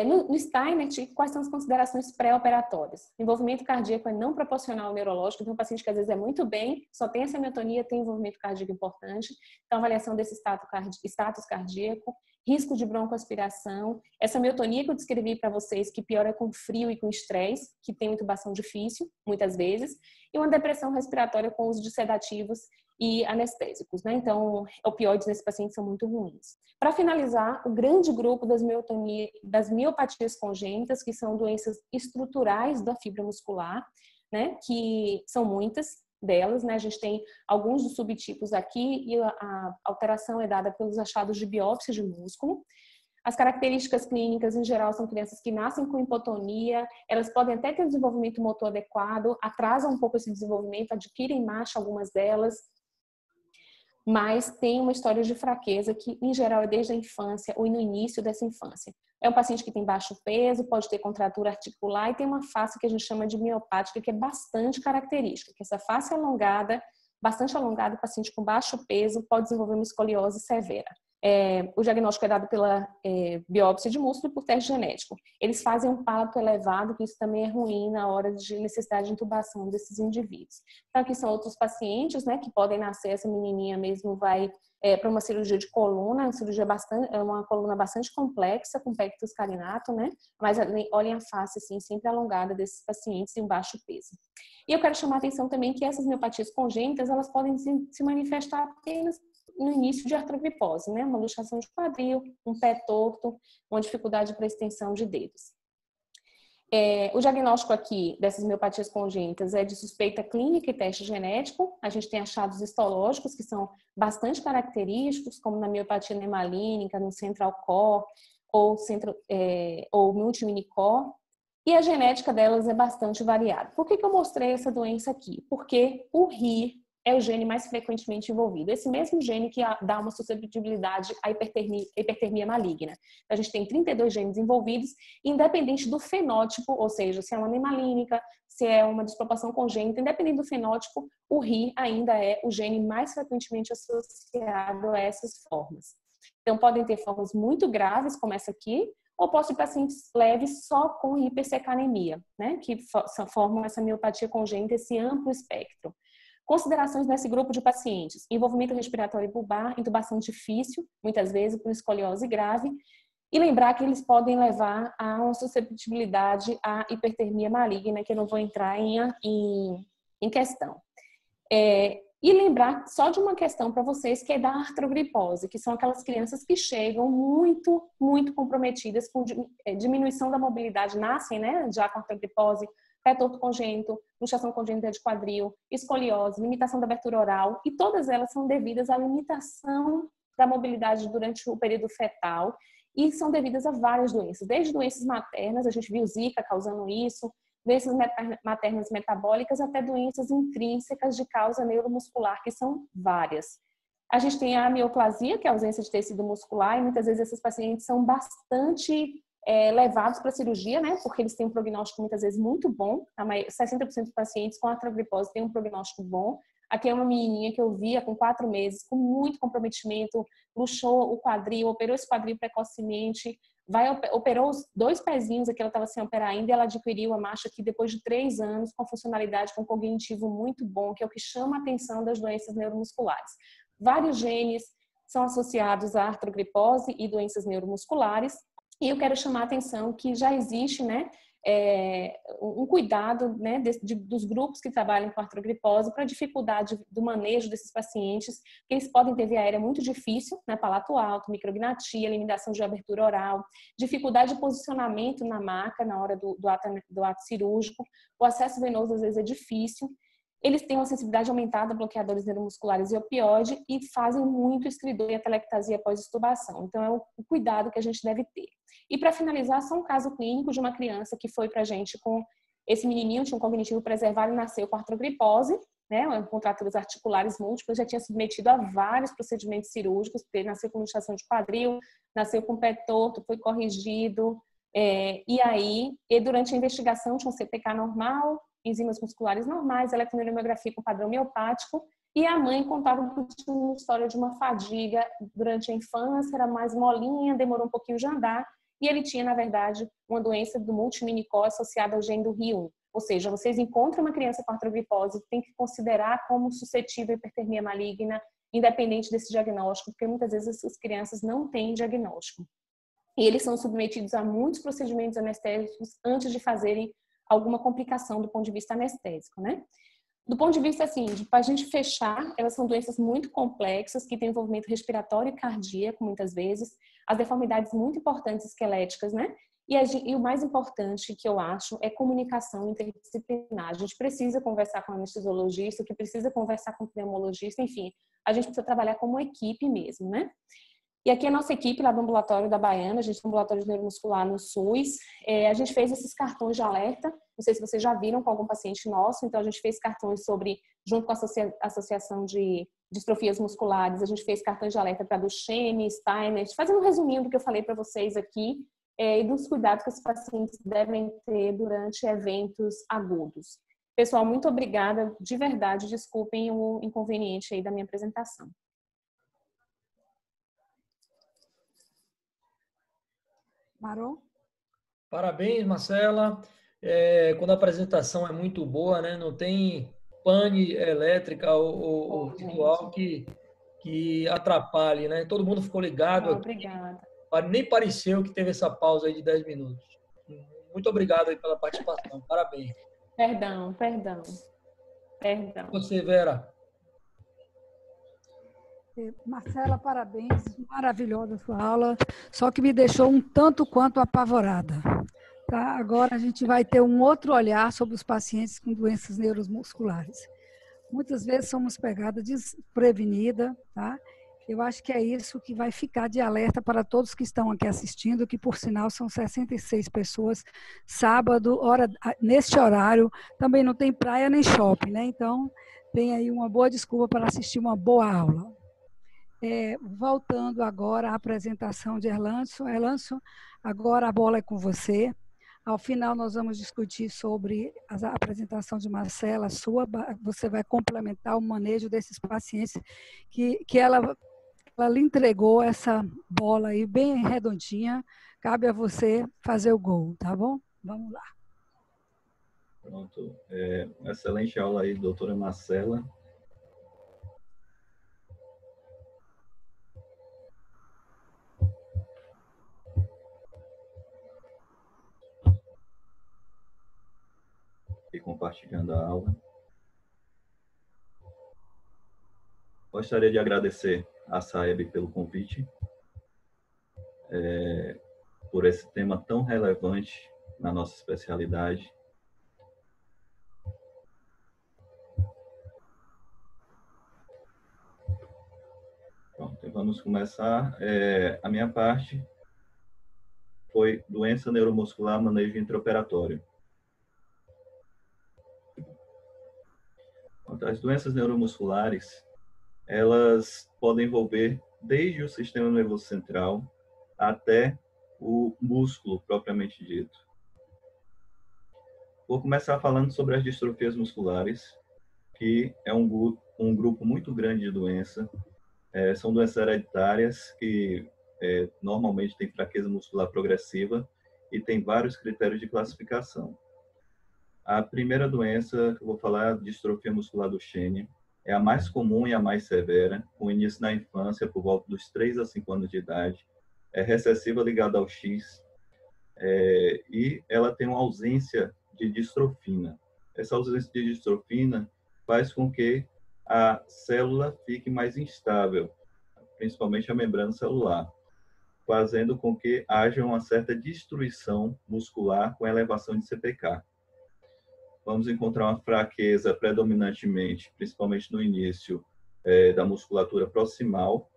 No Steinert, quais são as considerações pré-operatórias? Envolvimento cardíaco é não proporcional ao neurológico, então o paciente que às vezes é muito bem, só tem essa miotonia, tem envolvimento cardíaco importante, então avaliação desse status cardíaco, risco de broncoaspiração, essa miotonia que eu descrevi para vocês, que piora com frio e com estresse, que tem uma intubação difícil, muitas vezes, e uma depressão respiratória com uso de sedativos e anestésicos, né? Então, opioides nesse paciente são muito ruins. Para finalizar, o grande grupo das miopatias congênitas, que são doenças estruturais da fibra muscular, né? Que são muitas delas, né? A gente tem alguns dos subtipos aqui e a alteração é dada pelos achados de biópsia de músculo. As características clínicas, em geral, são crianças que nascem com hipotonia, elas podem até ter desenvolvimento motor adequado, atrasam um pouco esse desenvolvimento, adquirem marcha algumas delas, mas tem uma história de fraqueza que, em geral, é desde a infância ou no início dessa infância. É um paciente que tem baixo peso, pode ter contratura articular e tem uma face que a gente chama de miopática, que é bastante característica, que essa face alongada, bastante alongada, o paciente com baixo peso pode desenvolver uma escoliose severa. O diagnóstico é dado pela biópsia de músculo e por teste genético. Eles fazem um palato elevado, que isso também é ruim na hora de necessidade de intubação desses indivíduos. Então, aqui são outros pacientes, né, que podem nascer, essa menininha mesmo vai para uma cirurgia de coluna, uma coluna bastante complexa, com pectus carinato, né, mas olhem a face, assim, sempre alongada desses pacientes e um baixo peso. E eu quero chamar a atenção também que essas miopatias congênitas, elas podem se manifestar apenas no início de artrogripose, né? Uma luxação de quadril, um pé torto, uma dificuldade para extensão de dedos. O diagnóstico aqui dessas miopatias congênitas é de suspeita clínica e teste genético. A gente tem achados histológicos que são bastante característicos, como na miopatia nemalínica, no central core ou multiminicor. E a genética delas é bastante variada. Por que eu mostrei essa doença aqui? Porque o RI é o gene mais frequentemente envolvido. Esse mesmo gene que dá uma suscetibilidade à hipertermia maligna. Então, a gente tem 32 genes envolvidos, independente do fenótipo, ou seja, se é uma nemalínica, se é uma desproporção congênita, independente do fenótipo, o RI ainda é o gene mais frequentemente associado a essas formas. Então, podem ter formas muito graves, como essa aqui, ou posso ter pacientes leves só com hipersecanemia, né, que formam essa miopatia congênita, esse amplo espectro. Considerações nesse grupo de pacientes: envolvimento respiratório bulbar, intubação difícil, muitas vezes por escoliose grave, e lembrar que eles podem levar a uma suscetibilidade à hipertermia maligna, que eu não vou entrar em questão. E lembrar só de uma questão para vocês, que é da artrogripose, que são aquelas crianças que chegam muito, muito comprometidas com diminuição da mobilidade, nascem, né, já com artrogripose, pé torto congênito, luxação congênita de quadril, escoliose, limitação da abertura oral, e todas elas são devidas à limitação da mobilidade durante o período fetal e são devidas a várias doenças, desde doenças maternas, a gente viu Zika causando isso, doenças maternas metabólicas, até doenças intrínsecas de causa neuromuscular, que são várias. A gente tem a mioplasia, que é a ausência de tecido muscular, e muitas vezes esses pacientes são bastante levados para a cirurgia, né? Porque eles têm um prognóstico muitas vezes muito bom. 60% dos pacientes com artrogripose têm um prognóstico bom. Aqui é uma menininha que eu via com 4 meses, com muito comprometimento, luxou o quadril, operou esse quadril precocemente, operou os 2 pezinhos aqui, ela estava sem operar ainda, e ela adquiriu a marcha aqui depois de 3 anos, com funcionalidade, com cognitivo muito bom, que é o que chama a atenção das doenças neuromusculares. Vários genes são associados à artrogripose e doenças neuromusculares. E eu quero chamar a atenção que já existe, né, um cuidado, né, dos grupos que trabalham com artrogripose para a dificuldade do manejo desses pacientes, que eles podem ter via aérea muito difícil, né, palato alto, micrognatia, limitação de abertura oral, dificuldade de posicionamento na maca na hora do ato cirúrgico, o acesso venoso às vezes é difícil. Eles têm uma sensibilidade aumentada a bloqueadores neuromusculares e opioide e fazem muito estridor e atelectasia pós-extubação. Então, é o cuidado que a gente deve ter. E, para finalizar, só um caso clínico de uma criança que foi para a gente com esse menininho, tinha um cognitivo preservado e nasceu com artrogripose, né, contraturas articulares múltiplas, já tinha submetido a vários procedimentos cirúrgicos, porque ele nasceu com luxação de quadril, nasceu com pé torto, foi corrigido, e durante a investigação tinha um CPK normal, enzimas musculares normais, eletromiografia com padrão miopático, e a mãe contava uma história de uma fadiga durante a infância, era mais molinha, demorou um pouquinho de andar, e ele tinha, na verdade, uma doença do multiminicó associada ao gene do RI1. Ou seja, vocês encontram uma criança com artrogripose, tem que considerar como suscetível à hipertermia maligna, independente desse diagnóstico, porque muitas vezes as crianças não têm diagnóstico. E eles são submetidos a muitos procedimentos anestésicos antes de fazerem alguma complicação do ponto de vista anestésico, né? Do ponto de vista, assim, para a gente fechar, elas são doenças muito complexas, que têm envolvimento respiratório e cardíaco, muitas vezes, as deformidades muito importantes esqueléticas, né? E o mais importante, que eu acho, é comunicação interdisciplinar. A gente precisa conversar com o anestesiologista, que precisa conversar com o pneumologista, enfim, a gente precisa trabalhar como equipe mesmo, né? E aqui a nossa equipe lá do ambulatório da Baiana, a gente tem um ambulatório de neuromuscular no SUS, a gente fez esses cartões de alerta, não sei se vocês já viram com algum paciente nosso, então a gente fez cartões junto com a Associação de Distrofias Musculares, a gente fez cartões de alerta para Duchenne, Steiner, fazendo um resuminho do que eu falei para vocês aqui, e dos cuidados que os pacientes devem ter durante eventos agudos. Pessoal, muito obrigada, de verdade, desculpem o inconveniente aí da minha apresentação. Maron? Parabéns, Marcela. Quando a apresentação é muito boa, né? Não tem pane elétrica ou visual que atrapalhe, né? Todo mundo ficou ligado. Obrigada. Nem pareceu que teve essa pausa aí de 10 minutos. Muito obrigado aí pela participação. Parabéns. Perdão. Você, Vera. Marcela, parabéns. Maravilhosa a sua aula. Só que me deixou um tanto quanto apavorada. Tá? Agora a gente vai ter um outro olhar sobre os pacientes com doenças neuromusculares. Muitas vezes somos pegadas desprevenida, tá? Eu acho que é isso que vai ficar de alerta para todos que estão aqui assistindo, que por sinal são 66 pessoas, sábado, neste horário, também não tem praia nem shopping, né? Então, tem aí uma boa desculpa para assistir uma boa aula. Voltando agora à apresentação de Erlandson. Erlandson, agora a bola é com você. Ao final, nós vamos discutir sobre a apresentação de Marcela, sua. Você vai complementar o manejo desses pacientes que ela lhe entregou essa bola aí bem redondinha. Cabe a você fazer o gol, tá bom? Vamos lá. Pronto. Uma excelente aula aí, doutora Marcela. E compartilhando a aula. Gostaria de agradecer à SAEB pelo convite, por esse tema tão relevante na nossa especialidade. Pronto, vamos começar. A minha parte foi doença neuromuscular, manejo intraoperatório. As doenças neuromusculares, elas podem envolver desde o sistema nervoso central até o músculo propriamente dito. Vou começar falando sobre as distrofias musculares, que é um grupo muito grande de doença. São doenças hereditárias que normalmente têm fraqueza muscular progressiva e tem vários critérios de classificação. A primeira doença que eu vou falar é a distrofia muscular do Duchenne. É a mais comum e a mais severa, com início na infância, por volta dos 3 a 5 anos de idade. É recessiva ligada ao X. e ela tem uma ausência de distrofina. Essa ausência de distrofina faz com que a célula fique mais instável, principalmente a membrana celular, fazendo com que haja uma certa destruição muscular com elevação de CPK. Vamos encontrar uma fraqueza predominantemente, principalmente no início, da musculatura proximal,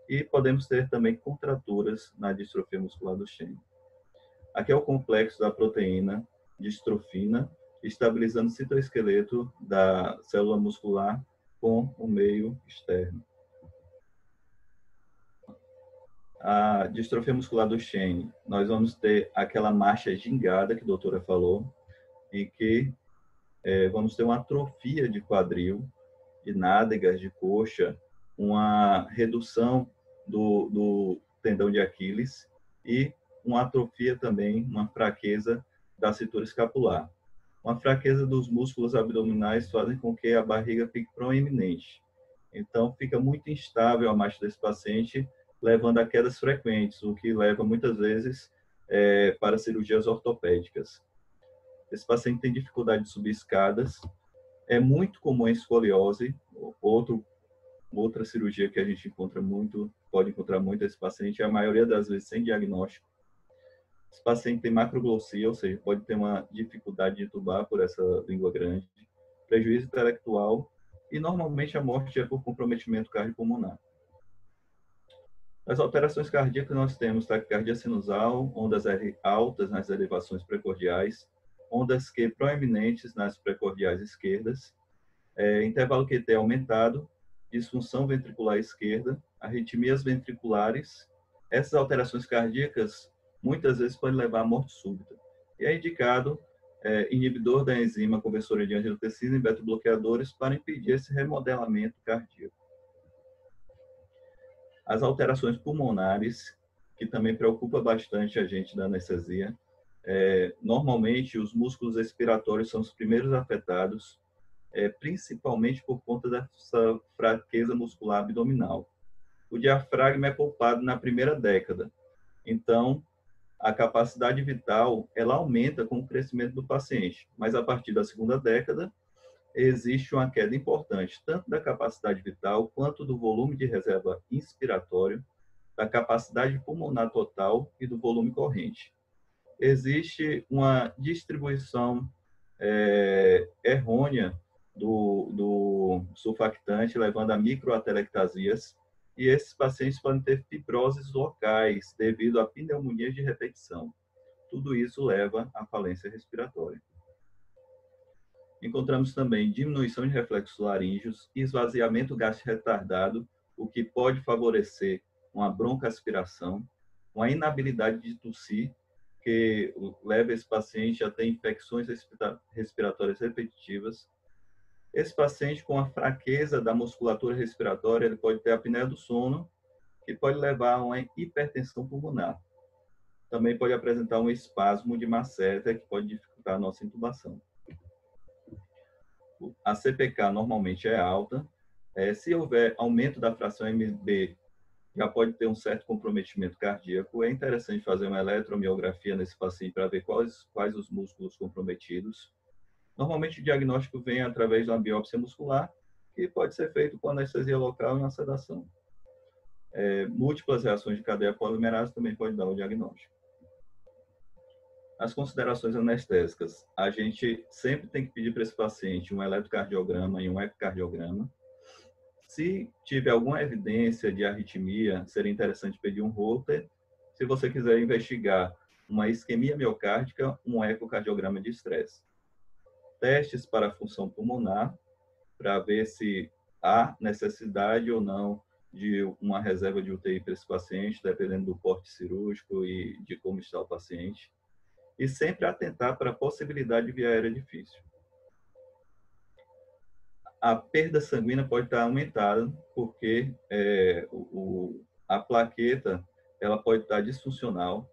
e podemos ter também contraturas na distrofia muscular do Duchenne. Aqui é o complexo da proteína distrofina, estabilizando o citoesqueleto da célula muscular com o meio externo. A distrofia muscular do Duchenne, nós vamos ter aquela marcha gingada que a doutora falou, em que vamos ter uma atrofia de quadril, de nádegas, de coxa, uma redução do tendão de Aquiles e uma atrofia também, uma fraqueza da cintura escapular. Uma fraqueza dos músculos abdominais fazem com que a barriga fique proeminente. Então, fica muito instável a marcha desse paciente, levando a quedas frequentes, o que leva muitas vezes para cirurgias ortopédicas. Esse paciente tem dificuldade de subir escadas. É muito comum a escoliose, outra cirurgia que a gente pode encontrar muito esse paciente, a maioria das vezes sem diagnóstico. Esse paciente tem macroglossia, ou seja, pode ter uma dificuldade de tubar por essa língua grande, prejuízo intelectual e normalmente a morte é por comprometimento cardiopulmonar. As alterações cardíacas nós temos taquicardia sinusal, ondas R altas nas elevações precordiais, ondas Q proeminentes nas precordiais esquerdas, intervalo QT aumentado, disfunção ventricular esquerda, arritmias ventriculares. Essas alterações cardíacas muitas vezes podem levar à morte súbita. E é indicado inibidor da enzima conversora de angiotensina e beta-bloqueadores para impedir esse remodelamento cardíaco. As alterações pulmonares, que também preocupa bastante a gente da anestesia. Normalmente, os músculos respiratórios são os primeiros afetados, principalmente por conta dessa fraqueza muscular abdominal. O diafragma é poupado na primeira década. Então, a capacidade vital ela aumenta com o crescimento do paciente, mas a partir da segunda década existe uma queda importante, tanto da capacidade vital quanto do volume de reserva inspiratório, da capacidade pulmonar total e do volume corrente. Existe uma distribuição errônea do surfactante, levando a microatelectasias, e esses pacientes podem ter fibroses locais devido a pneumonias de repetição. Tudo isso leva à falência respiratória. Encontramos também diminuição de reflexos laríngeos, esvaziamento gástrico retardado, o que pode favorecer uma broncoaspiração, uma inabilidade de tossir, que leva esse paciente a ter infecções respiratórias repetitivas. Esse paciente com a fraqueza da musculatura respiratória, ele pode ter a apneia do sono, que pode levar a uma hipertensão pulmonar. Também pode apresentar um espasmo de masseter, que pode dificultar a nossa intubação. A CPK normalmente é alta. Se houver aumento da fração MB, já pode ter um certo comprometimento cardíaco. É interessante fazer uma eletromiografia nesse paciente para ver quais os músculos comprometidos. Normalmente o diagnóstico vem através de uma biópsia muscular, que pode ser feito com anestesia local e uma sedação. Múltiplas reações de cadeia polimerase também pode dar o diagnóstico. As considerações anestésicas. A gente sempre tem que pedir para esse paciente um eletrocardiograma e um ecocardiograma. Se tiver alguma evidência de arritmia, seria interessante pedir um Holter. Se você quiser investigar uma isquemia miocárdica, um ecocardiograma de estresse. Testes para a função pulmonar, para ver se há necessidade ou não de uma reserva de UTI para esse paciente, dependendo do porte cirúrgico e de como está o paciente. E sempre atentar para a possibilidade de via aérea difícil. A perda sanguínea pode estar aumentada, porque a plaqueta ela pode estar disfuncional.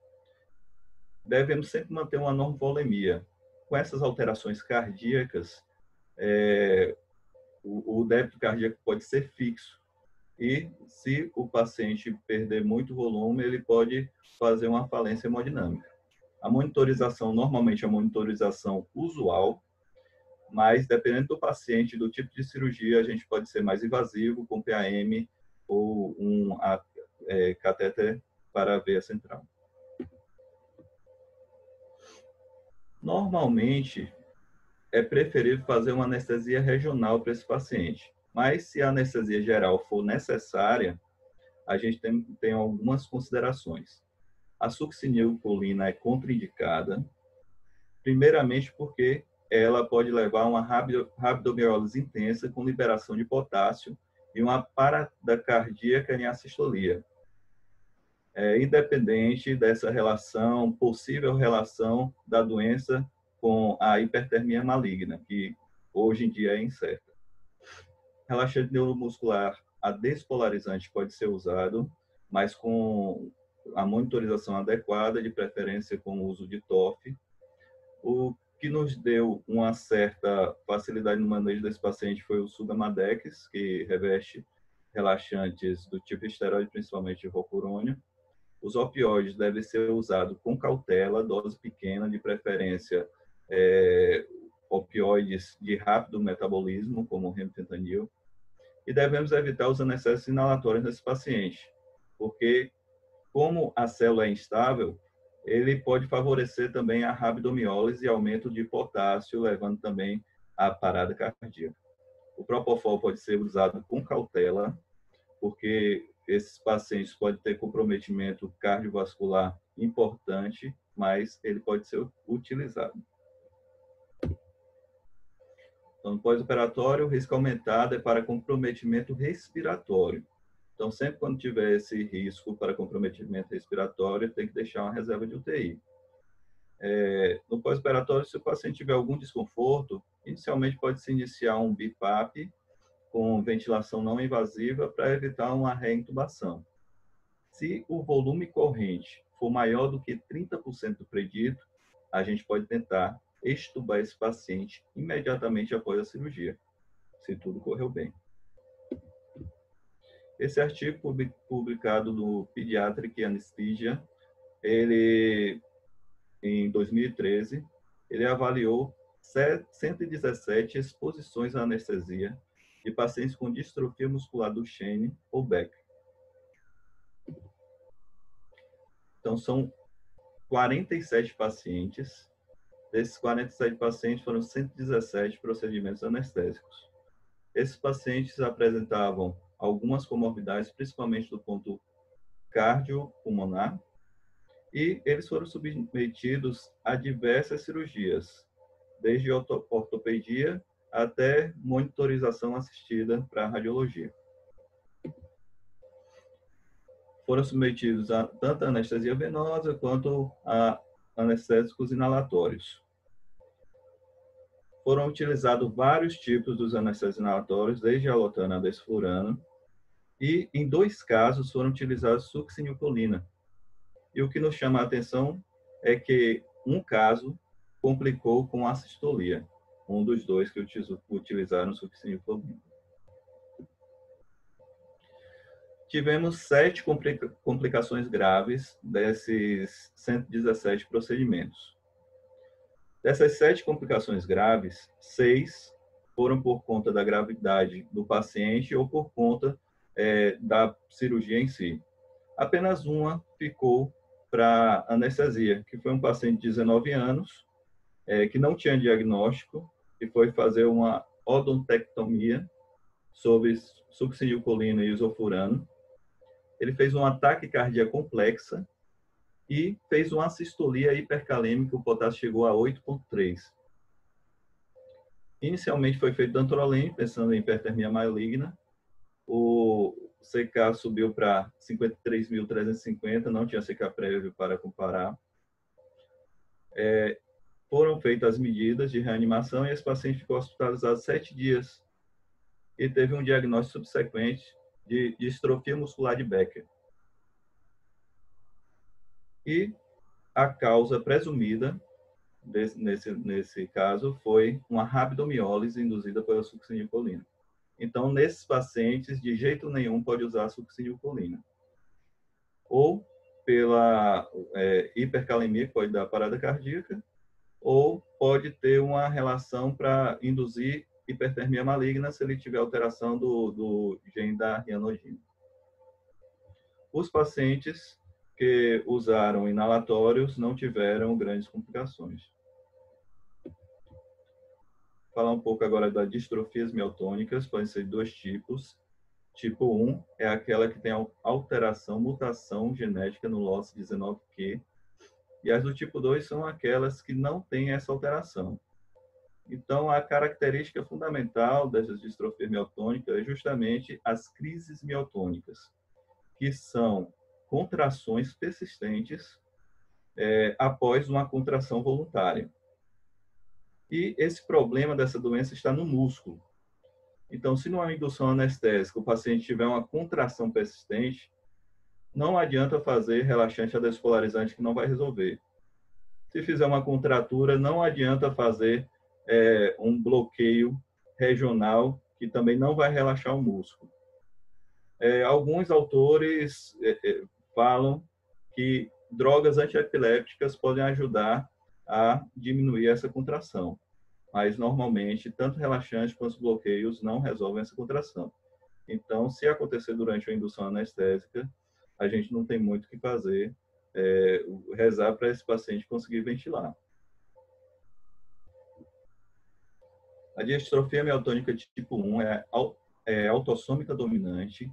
Devemos sempre manter uma normovolemia. Com essas alterações cardíacas, o débito cardíaco pode ser fixo. E se o paciente perder muito volume, ele pode fazer uma falência hemodinâmica. A monitorização, normalmente, é a monitorização usual, mas dependendo do paciente, do tipo de cirurgia, a gente pode ser mais invasivo, com PAM ou um catéter para a veia central. Normalmente, é preferível fazer uma anestesia regional para esse paciente, mas se a anestesia geral for necessária, a gente tem algumas considerações. A succinilcolina é contraindicada, primeiramente porque ela pode levar a uma rabdomiólise intensa com liberação de potássio e uma parada cardíaca em assistolia. Independente dessa relação, possível relação da doença com a hipertermia maligna, que hoje em dia é incerta. Relaxante neuromuscular, a despolarizante pode ser usado, mas com a monitorização adequada, de preferência com o uso de TOF. O que nos deu uma certa facilidade no manejo desse paciente foi o Sugamadex, que reveste relaxantes do tipo esteroide, principalmente rocurônio. Os opioides devem ser usados com cautela, dose pequena, de preferência opioides de rápido metabolismo, como o remifentanil. E devemos evitar os anestésicos inalatórios nesse paciente, porque como a célula é instável, ele pode favorecer também a rabdomiólise e aumento de potássio, levando também à parada cardíaca. O propofol pode ser usado com cautela, porque esses pacientes podem ter comprometimento cardiovascular importante, mas ele pode ser utilizado. Então, no pós-operatório, o risco aumentado é para comprometimento respiratório. Então, sempre quando tiver esse risco para comprometimento respiratório, tem que deixar uma reserva de UTI. No pós-operatório, se o paciente tiver algum desconforto, inicialmente pode-se iniciar um BiPAP com ventilação não invasiva para evitar uma reintubação. Se o volume corrente for maior do que 30% do predito, a gente pode tentar extubar esse paciente imediatamente após a cirurgia, se tudo correu bem. Esse artigo publicado no Pediatric Anesthesia, em 2013, ele avaliou 117 exposições à anestesia de pacientes com distrofia muscular Duchenne ou Becker. Então, são 47 pacientes. Desses 47 pacientes, foram 117 procedimentos anestésicos. Esses pacientes apresentavam algumas comorbidades, principalmente do ponto cardiopulmonar, e eles foram submetidos a diversas cirurgias, desde ortopedia até monitorização assistida para radiologia. Foram submetidos a tanto a anestesia venosa quanto a anestésicos inalatórios. Foram utilizados vários tipos dos anestésicos inalatórios, desde a alotana a desflurana, e em 2 casos foram utilizados succinilcolina. E o que nos chama a atenção é que um caso complicou com assistolia, um dos 2 que utilizaram succinilcolina. Tivemos 7 complicações graves desses 117 procedimentos. Dessas 7 complicações graves, 6 foram por conta da gravidade do paciente ou por conta da cirurgia em si. Apenas uma ficou para anestesia, que foi um paciente de 19 anos, que não tinha diagnóstico, e foi fazer uma odontectomia sobre succinilcolina e isofurano. Ele fez um ataque cardíaco complexa e fez uma assistolia hipercalêmica, o potássio chegou a 8,3. Inicialmente foi feito dantrolene, pensando em hipertermia maligna. O CK subiu para 53.350, não tinha CK prévio para comparar. Foram feitas as medidas de reanimação e esse paciente ficou hospitalizado 7 dias e teve um diagnóstico subsequente de distrofia muscular de Becker. E a causa presumida nesse caso foi uma rabdomiólise induzida pela succinilcolina. Então, nesses pacientes, de jeito nenhum pode usar a succinilcolina. Ou pela hipercalemia, que pode dar parada cardíaca, ou pode ter uma relação para induzir hipertermia maligna se ele tiver alteração do gene da rianogina. Os pacientes que usaram inalatórios não tiveram grandes complicações. Falar um pouco agora das distrofias miotônicas, podem ser de dois tipos. Tipo 1 é aquela que tem alteração, mutação genética no LOS19Q, e as do tipo 2 são aquelas que não têm essa alteração. Então, a característica fundamental dessas distrofias miotônicas é justamente as crises miotônicas, que são contrações persistentes após uma contração voluntária. E esse problema dessa doença está no músculo. Então, se numa indução anestésica o paciente tiver uma contração persistente, não adianta fazer relaxante adespolarizante que não vai resolver. Se fizer uma contratura, não adianta fazer um bloqueio regional que também não vai relaxar o músculo. Alguns autores falam que drogas antiepilépticas podem ajudar a diminuir essa contração, mas normalmente tanto relaxante quanto os bloqueios não resolvem essa contração. Então, se acontecer durante a indução anestésica, a gente não tem muito o que fazer, rezar para esse paciente conseguir ventilar. A distrofia miotônica tipo 1 é autossômica dominante,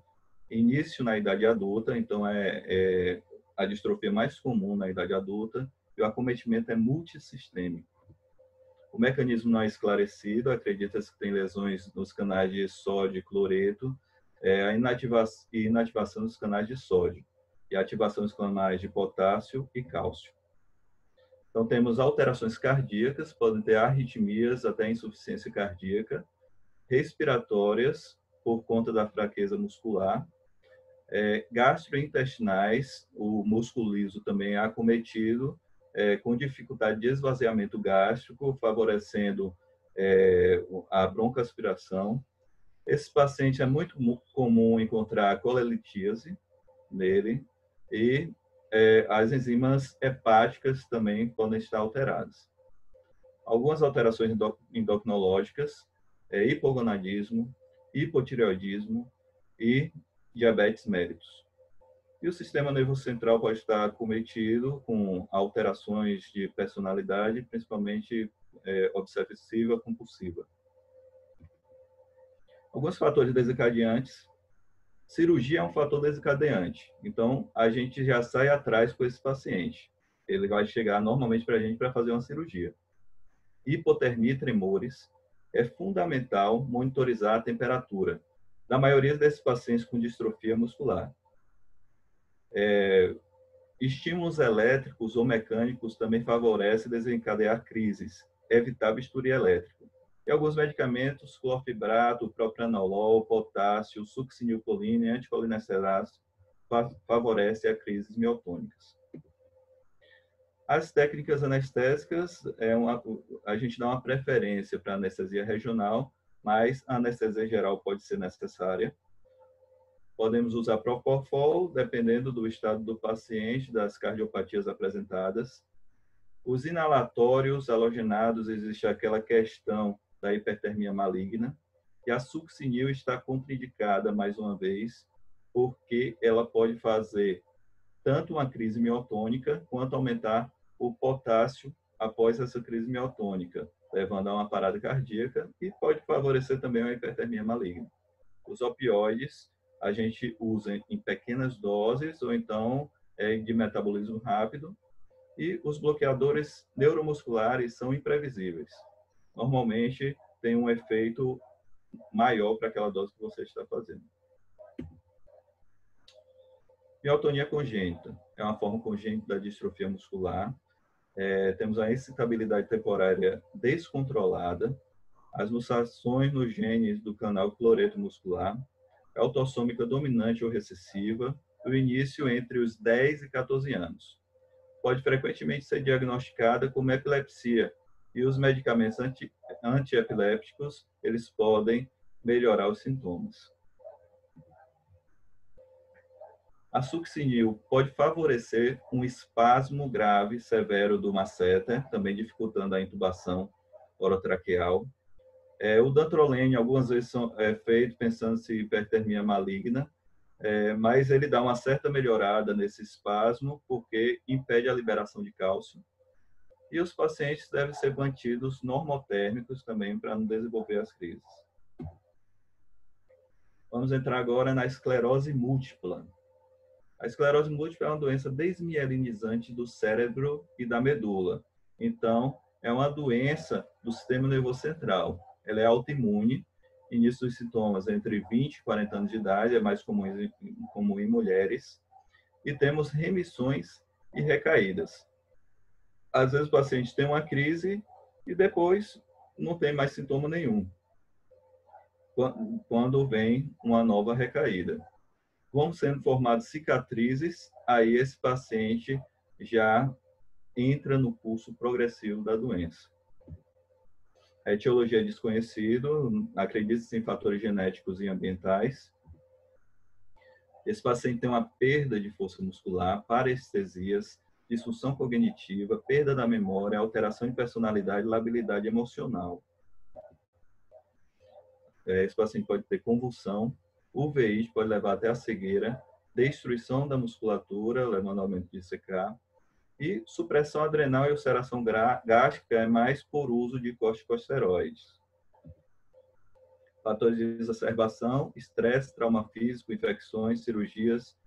início na idade adulta, então é a distrofia mais comum na idade adulta, e o acometimento é multissistêmico. O mecanismo não é esclarecido, acredita-se que tem lesões nos canais de sódio e cloreto, a inativação dos canais de sódio, e a ativação dos canais de potássio e cálcio. Então, temos alterações cardíacas, podem ter arritmias, até insuficiência cardíaca, respiratórias, por conta da fraqueza muscular, gastrointestinais, o músculo liso também é acometido, com dificuldade de esvaziamento gástrico, favorecendo a broncoaspiração. Esse paciente é muito comum encontrar colelitíase nele, e as enzimas hepáticas também podem estar alteradas. Algumas alterações endocrinológicas, hipogonadismo, hipotireoidismo e diabetes mellitus. E o sistema nervoso central pode estar acometido com alterações de personalidade, principalmente obsessiva compulsiva. Alguns fatores desencadeantes. Cirurgia é um fator desencadeante. Então, a gente já sai atrás com esse paciente. Ele vai chegar normalmente para a gente para fazer uma cirurgia. Hipotermia e tremores. É fundamental monitorizar a temperatura da maioria desses pacientes com distrofia muscular. Estímulos elétricos ou mecânicos também favorecem desencadear crises, evitar bisturi elétrico. E alguns medicamentos, clorfibrato, propranolol, potássio, succinilcolina e anticolinesteráse, favorecem as crises miotônicas. As técnicas anestésicas, a gente dá uma preferência para anestesia regional, mas a anestesia geral pode ser necessária. Podemos usar propofol, dependendo do estado do paciente, das cardiopatias apresentadas. Os inalatórios halogenados, existe aquela questão da hipertermia maligna, e a succinil está contraindicada, mais uma vez, porque ela pode fazer tanto uma crise miotônica, quanto aumentar o potássio após essa crise miotônica, levando a uma parada cardíaca, e pode favorecer também a hipertermia maligna. Os opioides, a gente usa em pequenas doses, ou então de metabolismo rápido, e os bloqueadores neuromusculares são imprevisíveis. Normalmente, tem um efeito maior para aquela dose que você está fazendo. Miotonia congênita é uma forma congênita da distrofia muscular. Temos a excitabilidade temporária descontrolada, as mutações nos genes do canal cloreto muscular, autossômica dominante ou recessiva, o início entre os 10 e 14 anos. Pode frequentemente ser diagnosticada como epilepsia, e os medicamentos antiepilépticos, eles podem melhorar os sintomas. A succinil pode favorecer um espasmo grave, severo do masseter, também dificultando a intubação orotraqueal. O dantrolene, algumas vezes é feito pensando-se em hipertermia maligna, mas ele dá uma certa melhorada nesse espasmo, porque impede a liberação de cálcio. E os pacientes devem ser mantidos normotérmicos também, para não desenvolver as crises. Vamos entrar agora na esclerose múltipla. A esclerose múltipla é uma doença desmielinizante do cérebro e da medula. Então, é uma doença do sistema nervoso central. Ela é autoimune, início dos sintomas entre 20 e 40 anos de idade, é mais comum em mulheres, e temos remissões e recaídas. Às vezes o paciente tem uma crise e depois não tem mais sintoma nenhum, quando vem uma nova recaída. Vão sendo formadas cicatrizes, aí esse paciente já entra no curso progressivo da doença. A etiologia é desconhecida, acredita-se em fatores genéticos e ambientais. Esse paciente tem uma perda de força muscular, parestesias, disfunção cognitiva, perda da memória, alteração de personalidade e labilidade emocional. Esse paciente pode ter convulsão, uveíte pode levar até a cegueira, destruição da musculatura, levando ao aumento de CK, e supressão adrenal e ulceração gástrica é mais por uso de corticosteroides. Fatores de exacerbação, estresse, trauma físico, infecções, cirurgias,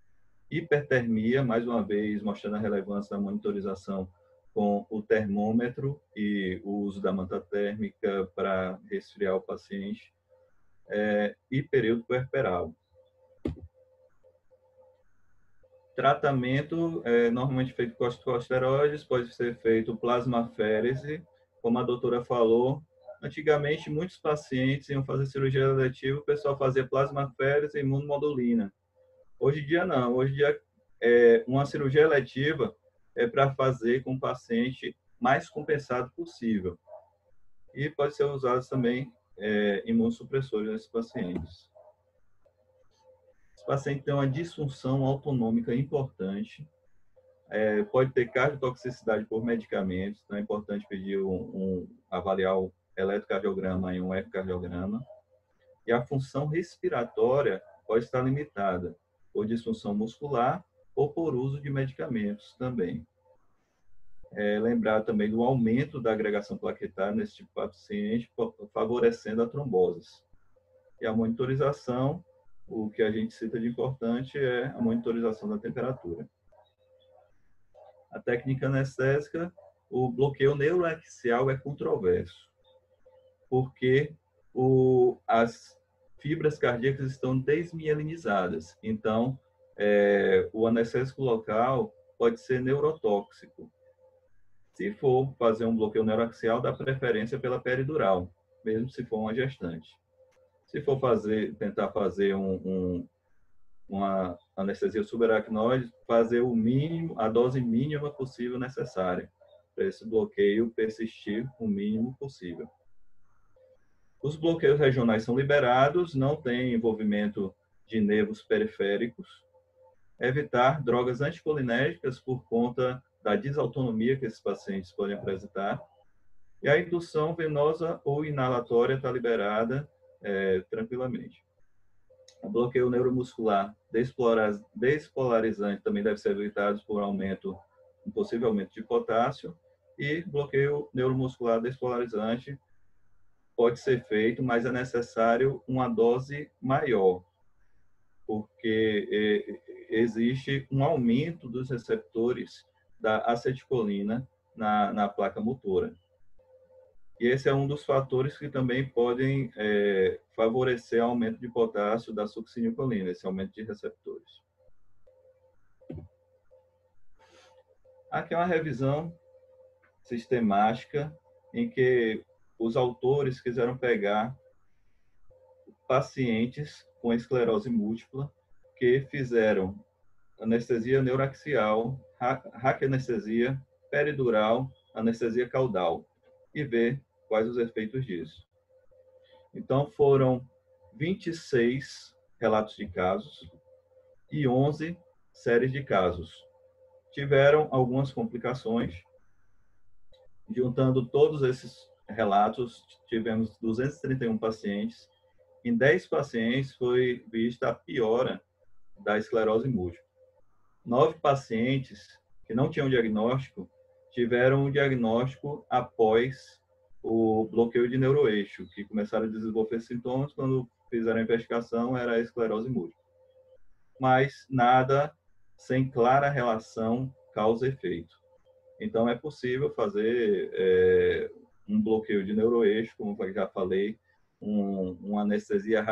hipertermia, mais uma vez mostrando a relevância da monitorização com o termômetro e o uso da manta térmica para resfriar o paciente, e período puerperal. Tratamento normalmente feito com corticosteroides, pode ser feito plasmaférese, como a doutora falou. Antigamente, muitos pacientes iam fazer cirurgia eletiva, o pessoal fazia plasmaférese e imunomodulina. Hoje em dia, não. Hoje em dia, uma cirurgia eletiva é para fazer com o paciente mais compensado possível. E pode ser usado também imunossupressores nesses pacientes. Esse paciente tem uma disfunção autonômica importante, pode ter cardiotoxicidade por medicamentos, então é importante pedir avaliar o eletrocardiograma e um ecocardiograma. E a função respiratória pode estar limitada por disfunção muscular ou por uso de medicamentos também. Lembrar também do aumento da agregação plaquetária nesse tipo de paciente, favorecendo a tromboses. E a monitorização, o que a gente cita de importante é a monitorização da temperatura. A técnica anestésica, o bloqueio neuroaxial é controverso, porque as fibras cardíacas estão desmielinizadas. Então, o anestésico local pode ser neurotóxico. Se for fazer um bloqueio neuroaxial, dá preferência pela peridural, mesmo se for uma gestante. Se for tentar fazer uma anestesia subaracnoide, fazer a dose mínima possível necessária para esse bloqueio persistir o mínimo possível. Os bloqueios regionais são liberados, não tem envolvimento de nervos periféricos. Evitar drogas anticolinérgicas por conta da desautonomia que esses pacientes podem apresentar. E a indução venosa ou inalatória está liberada tranquilamente. O bloqueio neuromuscular despolarizante também deve ser evitado por um possível aumento de potássio. E bloqueio neuromuscular despolarizante pode ser feito, mas é necessário uma dose maior, porque existe um aumento dos receptores da acetilcolina na placa motora. E esse é um dos fatores que também podem favorecer o aumento de potássio da succinilcolina, esse aumento de receptores. Aqui é uma revisão sistemática em que os autores quiseram pegar pacientes com esclerose múltipla que fizeram anestesia neuroaxial, raquianestesia, peridural, anestesia caudal e ver quais os efeitos disso. Então, foram 26 relatos de casos e 11 séries de casos. Tiveram algumas complicações. Juntando todos esses relatos, tivemos 231 pacientes. Em 10 pacientes foi vista a piora da esclerose múltipla. 9 pacientes que não tinham diagnóstico tiveram um diagnóstico após o bloqueio de neuroeixo, que começaram a desenvolver sintomas quando fizeram a investigação, era a esclerose múltipla. Mas nada sem clara relação causa-efeito. Então, é possível fazer um bloqueio de neuroeixo, como eu já falei, uma anestesia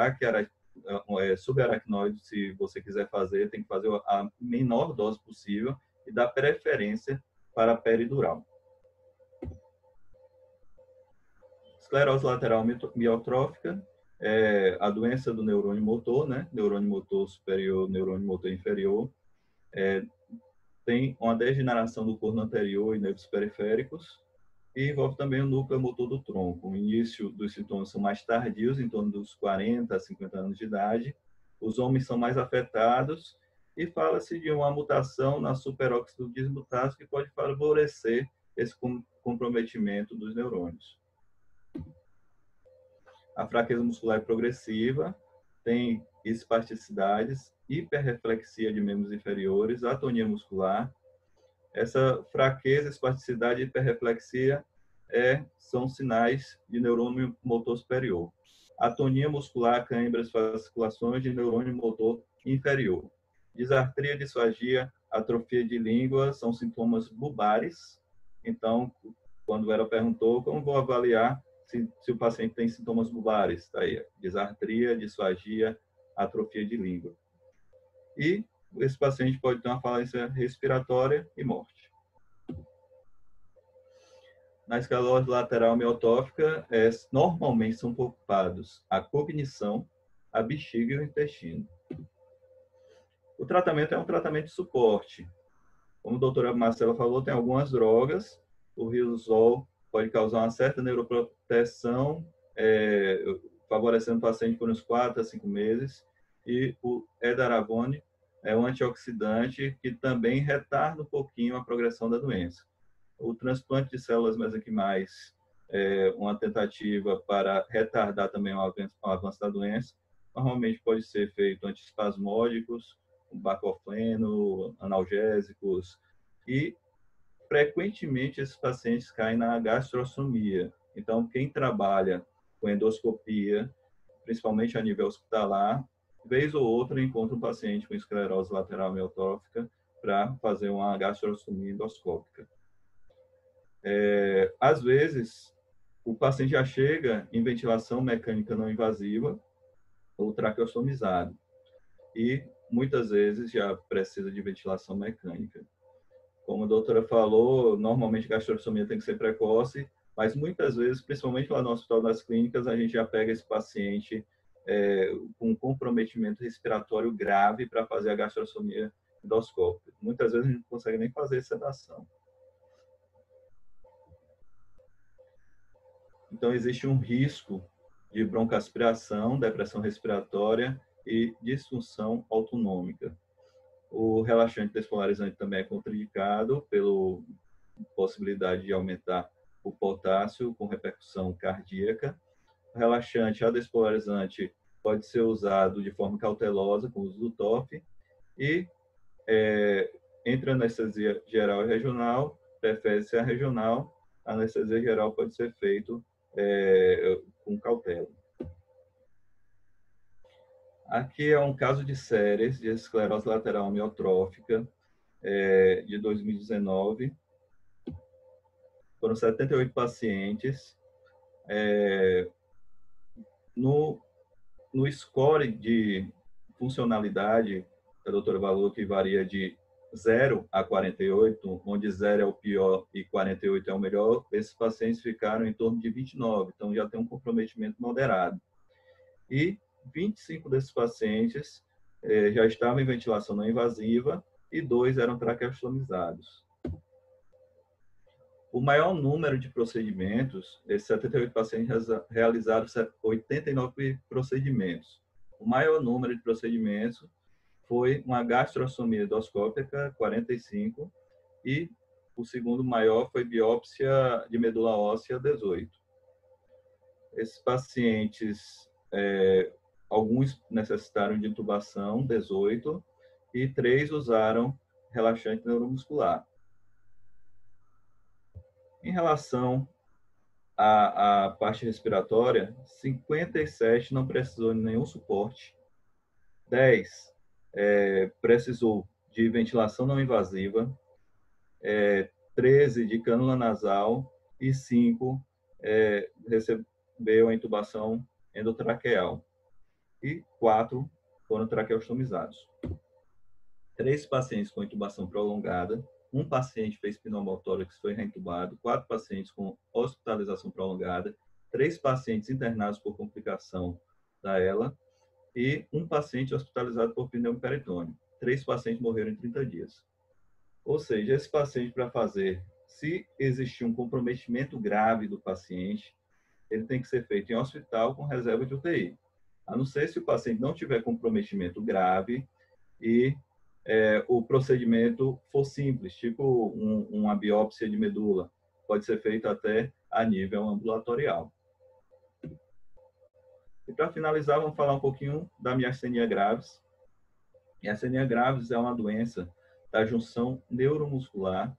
subaracnoide, se você quiser fazer, tem que fazer a menor dose possível e dar preferência para a peridural. Esclerose lateral miotrófica é a doença do neurônio motor, né? Neurônio motor superior, neurônio motor inferior. Tem uma degeneração do corno anterior e nervos periféricos e envolve também o núcleo motor do tronco. O início dos sintomas são mais tardios, em torno dos 40 a 50 anos de idade. Os homens são mais afetados e fala-se de uma mutação na superóxido dismutase que pode favorecer esse comprometimento dos neurônios. A fraqueza muscular progressiva tem espasticidades, hiperreflexia de membros inferiores, atonia muscular. Essa fraqueza, espasticidade e hiperreflexia são sinais de neurônio motor superior. Atonia muscular, câimbras, fasciculações de neurônio motor inferior. Disartria, disfagia, atrofia de língua são sintomas bulbares. Então, quando ela perguntou como vou avaliar se o paciente tem sintomas bulbares, está aí, disartria, disfagia, atrofia de língua. E esse paciente pode ter uma falência respiratória e morte. Na esclerose lateral amiotrófica, normalmente são preocupados a cognição, a bexiga e o intestino. O tratamento é um tratamento de suporte. Como a doutora Marcela falou, tem algumas drogas. O riluzol pode causar uma certa neuroproteção, favorecendo o paciente por uns 4 a 5 meses. E o edaravone é um antioxidante que também retarda um pouquinho a progressão da doença. O transplante de células mesenquimais é uma tentativa para retardar também o avanço da doença. Normalmente pode ser feito antiespasmódicos, baclofeno, analgésicos, e frequentemente esses pacientes caem na gastrostomia. Então, quem trabalha com endoscopia, principalmente a nível hospitalar, vez ou outra encontra um paciente com esclerose lateral amiotrófica para fazer uma gastrostomia endoscópica. Às vezes, o paciente já chega em ventilação mecânica não invasiva ou traqueostomizado e muitas vezes já precisa de ventilação mecânica. Como a doutora falou, normalmente a gastrostomia tem que ser precoce, mas muitas vezes, principalmente lá no Hospital das Clínicas, a gente já pega esse paciente com comprometimento respiratório grave para fazer a gastrostomia endoscópica. Muitas vezes a gente não consegue nem fazer sedação. Então, existe um risco de broncoaspiração, depressão respiratória e disfunção autonômica. O relaxante despolarizante também é contraindicado pela possibilidade de aumentar o potássio com repercussão cardíaca. O relaxante adespolarizante pode ser usado de forma cautelosa com o uso do TOF e entre anestesia geral e regional, prefere-se a regional, a anestesia geral pode ser feito com cautela. Aqui é um caso de séries de esclerose lateral amiotrófica de 2019. Foram 78 pacientes. No score de funcionalidade, a doutora falou que varia de 0 a 48, onde 0 é o pior e 48 é o melhor, esses pacientes ficaram em torno de 29, então já tem um comprometimento moderado. E 25 desses pacientes já estavam em ventilação não invasiva e 2 eram traqueostomizados. O maior número de procedimentos, esses 78 pacientes realizaram 89 procedimentos. O maior número de procedimentos foi uma gastrostomia endoscópica, 45, e o segundo maior foi biópsia de medula óssea, 18. Esses pacientes, alguns necessitaram de intubação, 18, e 3 usaram relaxante neuromuscular. Em relação à parte respiratória, 57 não precisou de nenhum suporte, 10 precisou de ventilação não invasiva, 13 de cânula nasal e 5 recebeu a intubação endotraqueal e 4 foram traqueostomizados. 3 pacientes com intubação prolongada, 1 paciente fez pneumotórax, foi reintubado, 4 pacientes com hospitalização prolongada, 3 pacientes internados por complicação da ELA e 1 paciente hospitalizado por pneumoperitônio. 3 pacientes morreram em 30 dias. Ou seja, esse paciente, para fazer, se existir um comprometimento grave do paciente, ele tem que ser feito em hospital com reserva de UTI. A não ser se o paciente não tiver comprometimento grave e o procedimento for simples, tipo uma biópsia de medula, pode ser feito até a nível ambulatorial. E para finalizar, vamos falar um pouquinho da miastenia gravis. Miastenia gravis é uma doença da junção neuromuscular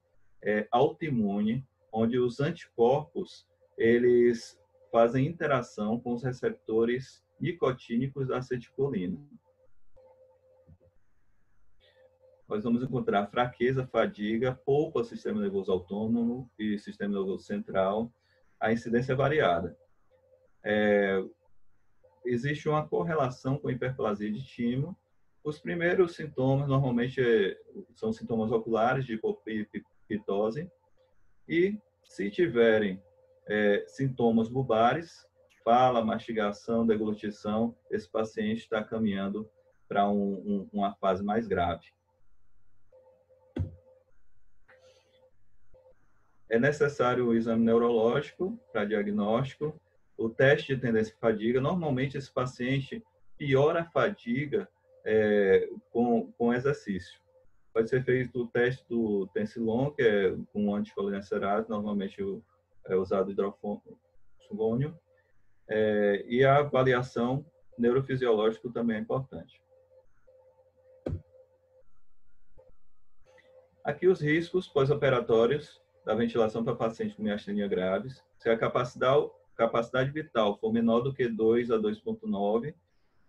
autoimune, onde os anticorpos eles fazem interação com os receptores nicotínicos da acetilcolina. Nós vamos encontrar fraqueza, fadiga, pouco ao sistema nervoso autônomo e sistema nervoso central. A incidência é variada. Existe uma correlação com hiperplasia de timo. Os primeiros sintomas, normalmente, são sintomas oculares de hipopitose. E, se tiverem sintomas bulbares, fala, mastigação, deglutição, esse paciente está caminhando para uma fase mais grave. É necessário o exame neurológico para diagnóstico, o teste de tendência à fadiga. Normalmente, esse paciente piora a fadiga com exercício. Pode ser feito o teste do Tensilon, que é com anticolinacerato, normalmente é usado hidrofônio, e a avaliação neurofisiológica também é importante. Aqui os riscos pós-operatórios da ventilação para pacientes com miastenia graves. Se a capacidade vital for menor do que 2 a 2,9,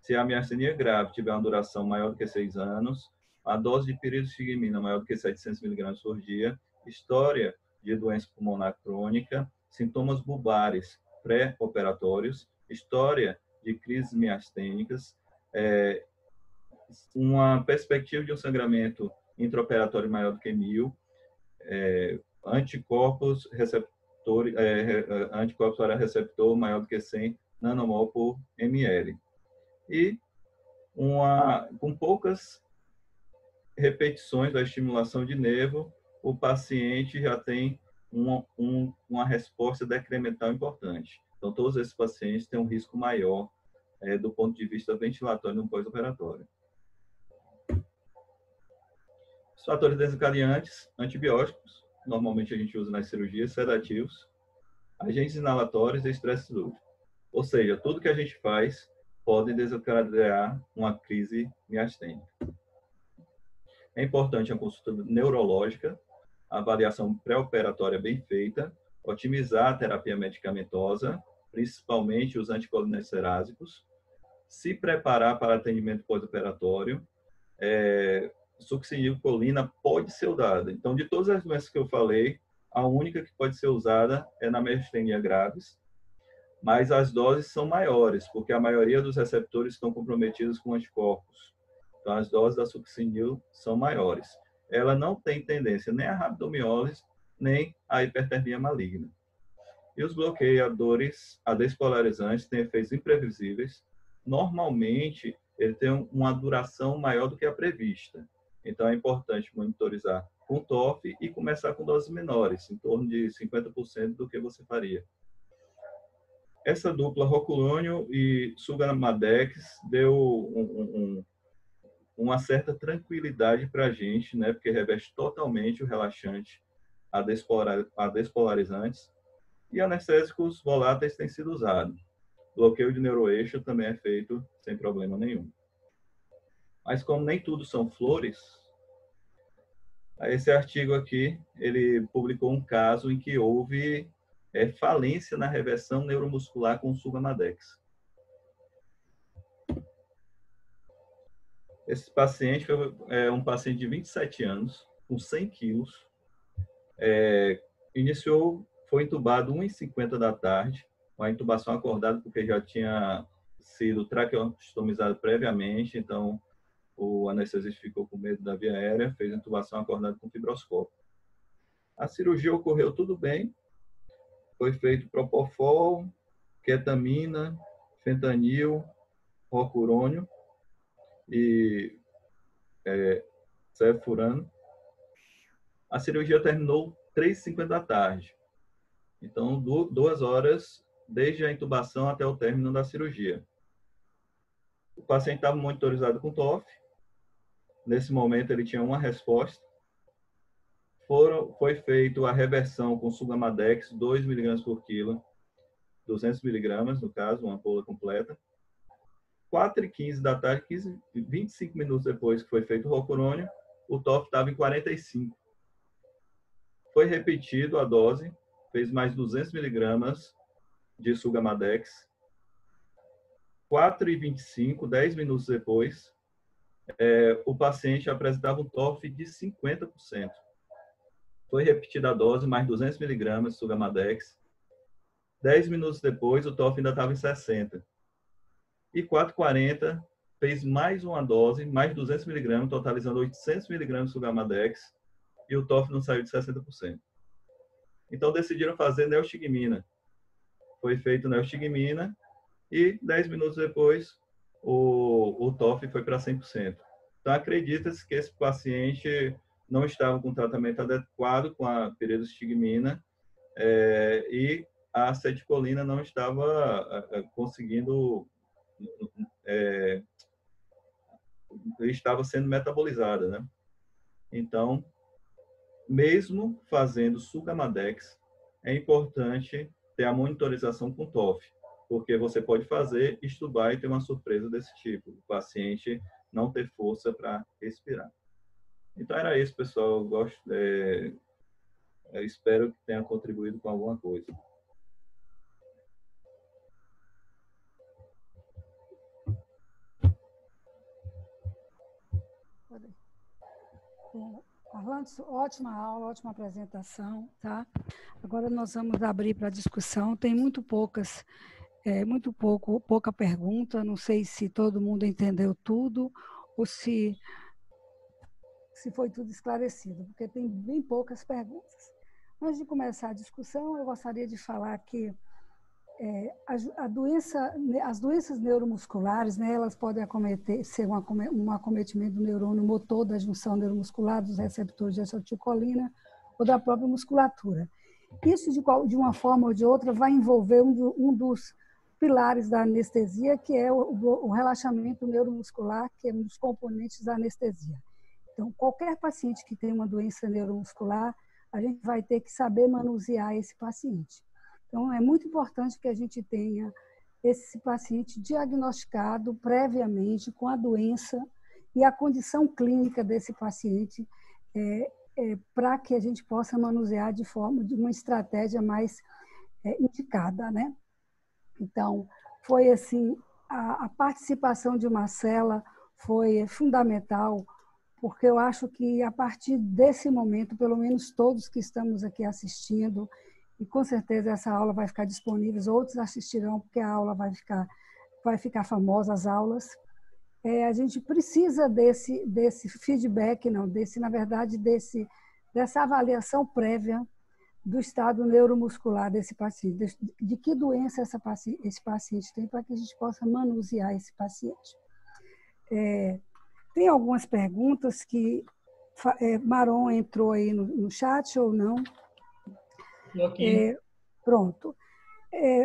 se a miastenia grave tiver uma duração maior do que 6 anos, a dose de piridoxigmina maior do que 700 mg por dia, história de doença pulmonar crônica, sintomas bulbares pré-operatórios, história de crises miastênicas, uma perspectiva de um sangramento intraoperatório maior do que 1000, anticorpos para receptor maior do que 100 nanomol por ml. E com poucas repetições da estimulação de nervo, o paciente já tem uma resposta decremental importante. Então, todos esses pacientes têm um risco maior do ponto de vista ventilatório no pós-operatório. Os fatores desencadeantes, antibióticos, normalmente a gente usa nas cirurgias, sedativos, agentes inalatórios e estresse cirúrgico. Ou seja, tudo que a gente faz pode desencadear uma crise miastênica. É importante a consulta neurológica, a avaliação pré-operatória bem feita, otimizar a terapia medicamentosa, principalmente os anticolinestéricos, se preparar para atendimento pós-operatório. Succinilcolina pode ser usada. Então, de todas as doenças que eu falei, a única que pode ser usada é na miastenia gravis, mas as doses são maiores, porque a maioria dos receptores estão comprometidos com anticorpos. Então, as doses da succinil são maiores. Ela não tem tendência nem à rabdomiólise, nem à hipertermia maligna. E os bloqueadores, despolarizantes, têm efeitos imprevisíveis. Normalmente, ele tem uma duração maior do que a prevista. Então, é importante monitorizar com TOF e começar com doses menores, em torno de 50% do que você faria. Essa dupla Roculônio e Sugammadex deu uma certa tranquilidade para a gente, né? Porque reveste totalmente o relaxante a despolarizantes, e anestésicos voláteis têm sido usados. Bloqueio de neuroeixo também é feito sem problema nenhum. Mas como nem tudo são flores, esse artigo aqui, ele publicou um caso em que houve falência na reversão neuromuscular com Sugamadex. Esse paciente foi um paciente de 27 anos, com 100 quilos, foi intubado 1h50 da tarde, com a intubação acordada, porque já tinha sido traqueostomizado previamente, então o anestesista ficou com medo da via aérea, fez a intubação acordada com fibroscópio. A cirurgia ocorreu tudo bem, foi feito propofol, ketamina, fentanil, rocurônio e cefurano. A cirurgia terminou 3h50 da tarde. Então, 2 horas desde a intubação até o término da cirurgia. O paciente estava monitorizado com TOF. Nesse momento, ele tinha uma resposta. Foi feita a reversão com Sugamadex, 2 mg por quilo, 200 mg, no caso, uma ampola completa. 4h15 da tarde, 25 minutos depois que foi feito o rocurônio, o TOF estava em 45. Foi repetido a dose, fez mais 200 mg de Sugamadex. 4h25, 10 minutos depois, o paciente apresentava um TOF de 50%. Foi repetida a dose, mais 200 mg de Sugamadex. 10 minutos depois, o TOF ainda estava em 60%. E 4h40, fez mais uma dose, mais 200 mg, totalizando 800 mg de Sugamadex, e o TOF não saiu de 60%. Então, decidiram fazer neostigmina. Foi feito neostigmina, e 10 minutos depois, o TOF foi para 100%. Então, acredita-se que esse paciente não estava com tratamento adequado com a piredostigmina e a aceticolina não estava conseguindo, estava sendo metabolizada, né? Então, mesmo fazendo Sugamadex, é importante ter a monitorização com TOF, porque você pode fazer, estubar e ter uma surpresa desse tipo. O paciente não ter força para respirar. Então, era isso, pessoal. Eu espero que tenha contribuído com alguma coisa. Arlandes, ótima aula, ótima apresentação, tá? Agora nós vamos abrir para discussão. Tem pouca pergunta. Não sei se todo mundo entendeu tudo ou se foi tudo esclarecido, porque tem bem poucas perguntas. Antes de começar a discussão, eu gostaria de falar que as doenças neuromusculares, né, elas podem ser um acometimento do neurônio motor da junção neuromuscular dos receptores de acetilcolina ou da própria musculatura. Isso, de uma forma ou de outra, vai envolver um dos pilares da anestesia, que é o relaxamento neuromuscular, que é um dos componentes da anestesia. Então, qualquer paciente que tem uma doença neuromuscular, a gente vai ter que saber manusear esse paciente. Então, é muito importante que a gente tenha esse paciente diagnosticado previamente com a doença e a condição clínica desse paciente, para que a gente possa manusear de uma estratégia mais indicada, né? Então, foi assim, a participação de Marcela foi fundamental, porque eu acho que a partir desse momento, pelo menos todos que estamos aqui assistindo, e com certeza essa aula vai ficar disponível, outros assistirão, porque a aula vai ficar famosa, as aulas. A gente precisa desse feedback, na verdade, dessa avaliação prévia do estado neuromuscular desse paciente, de que doença esse paciente tem, para que a gente possa manusear esse paciente. Tem algumas perguntas que Maron entrou aí no chat ou não? Aqui. Pronto.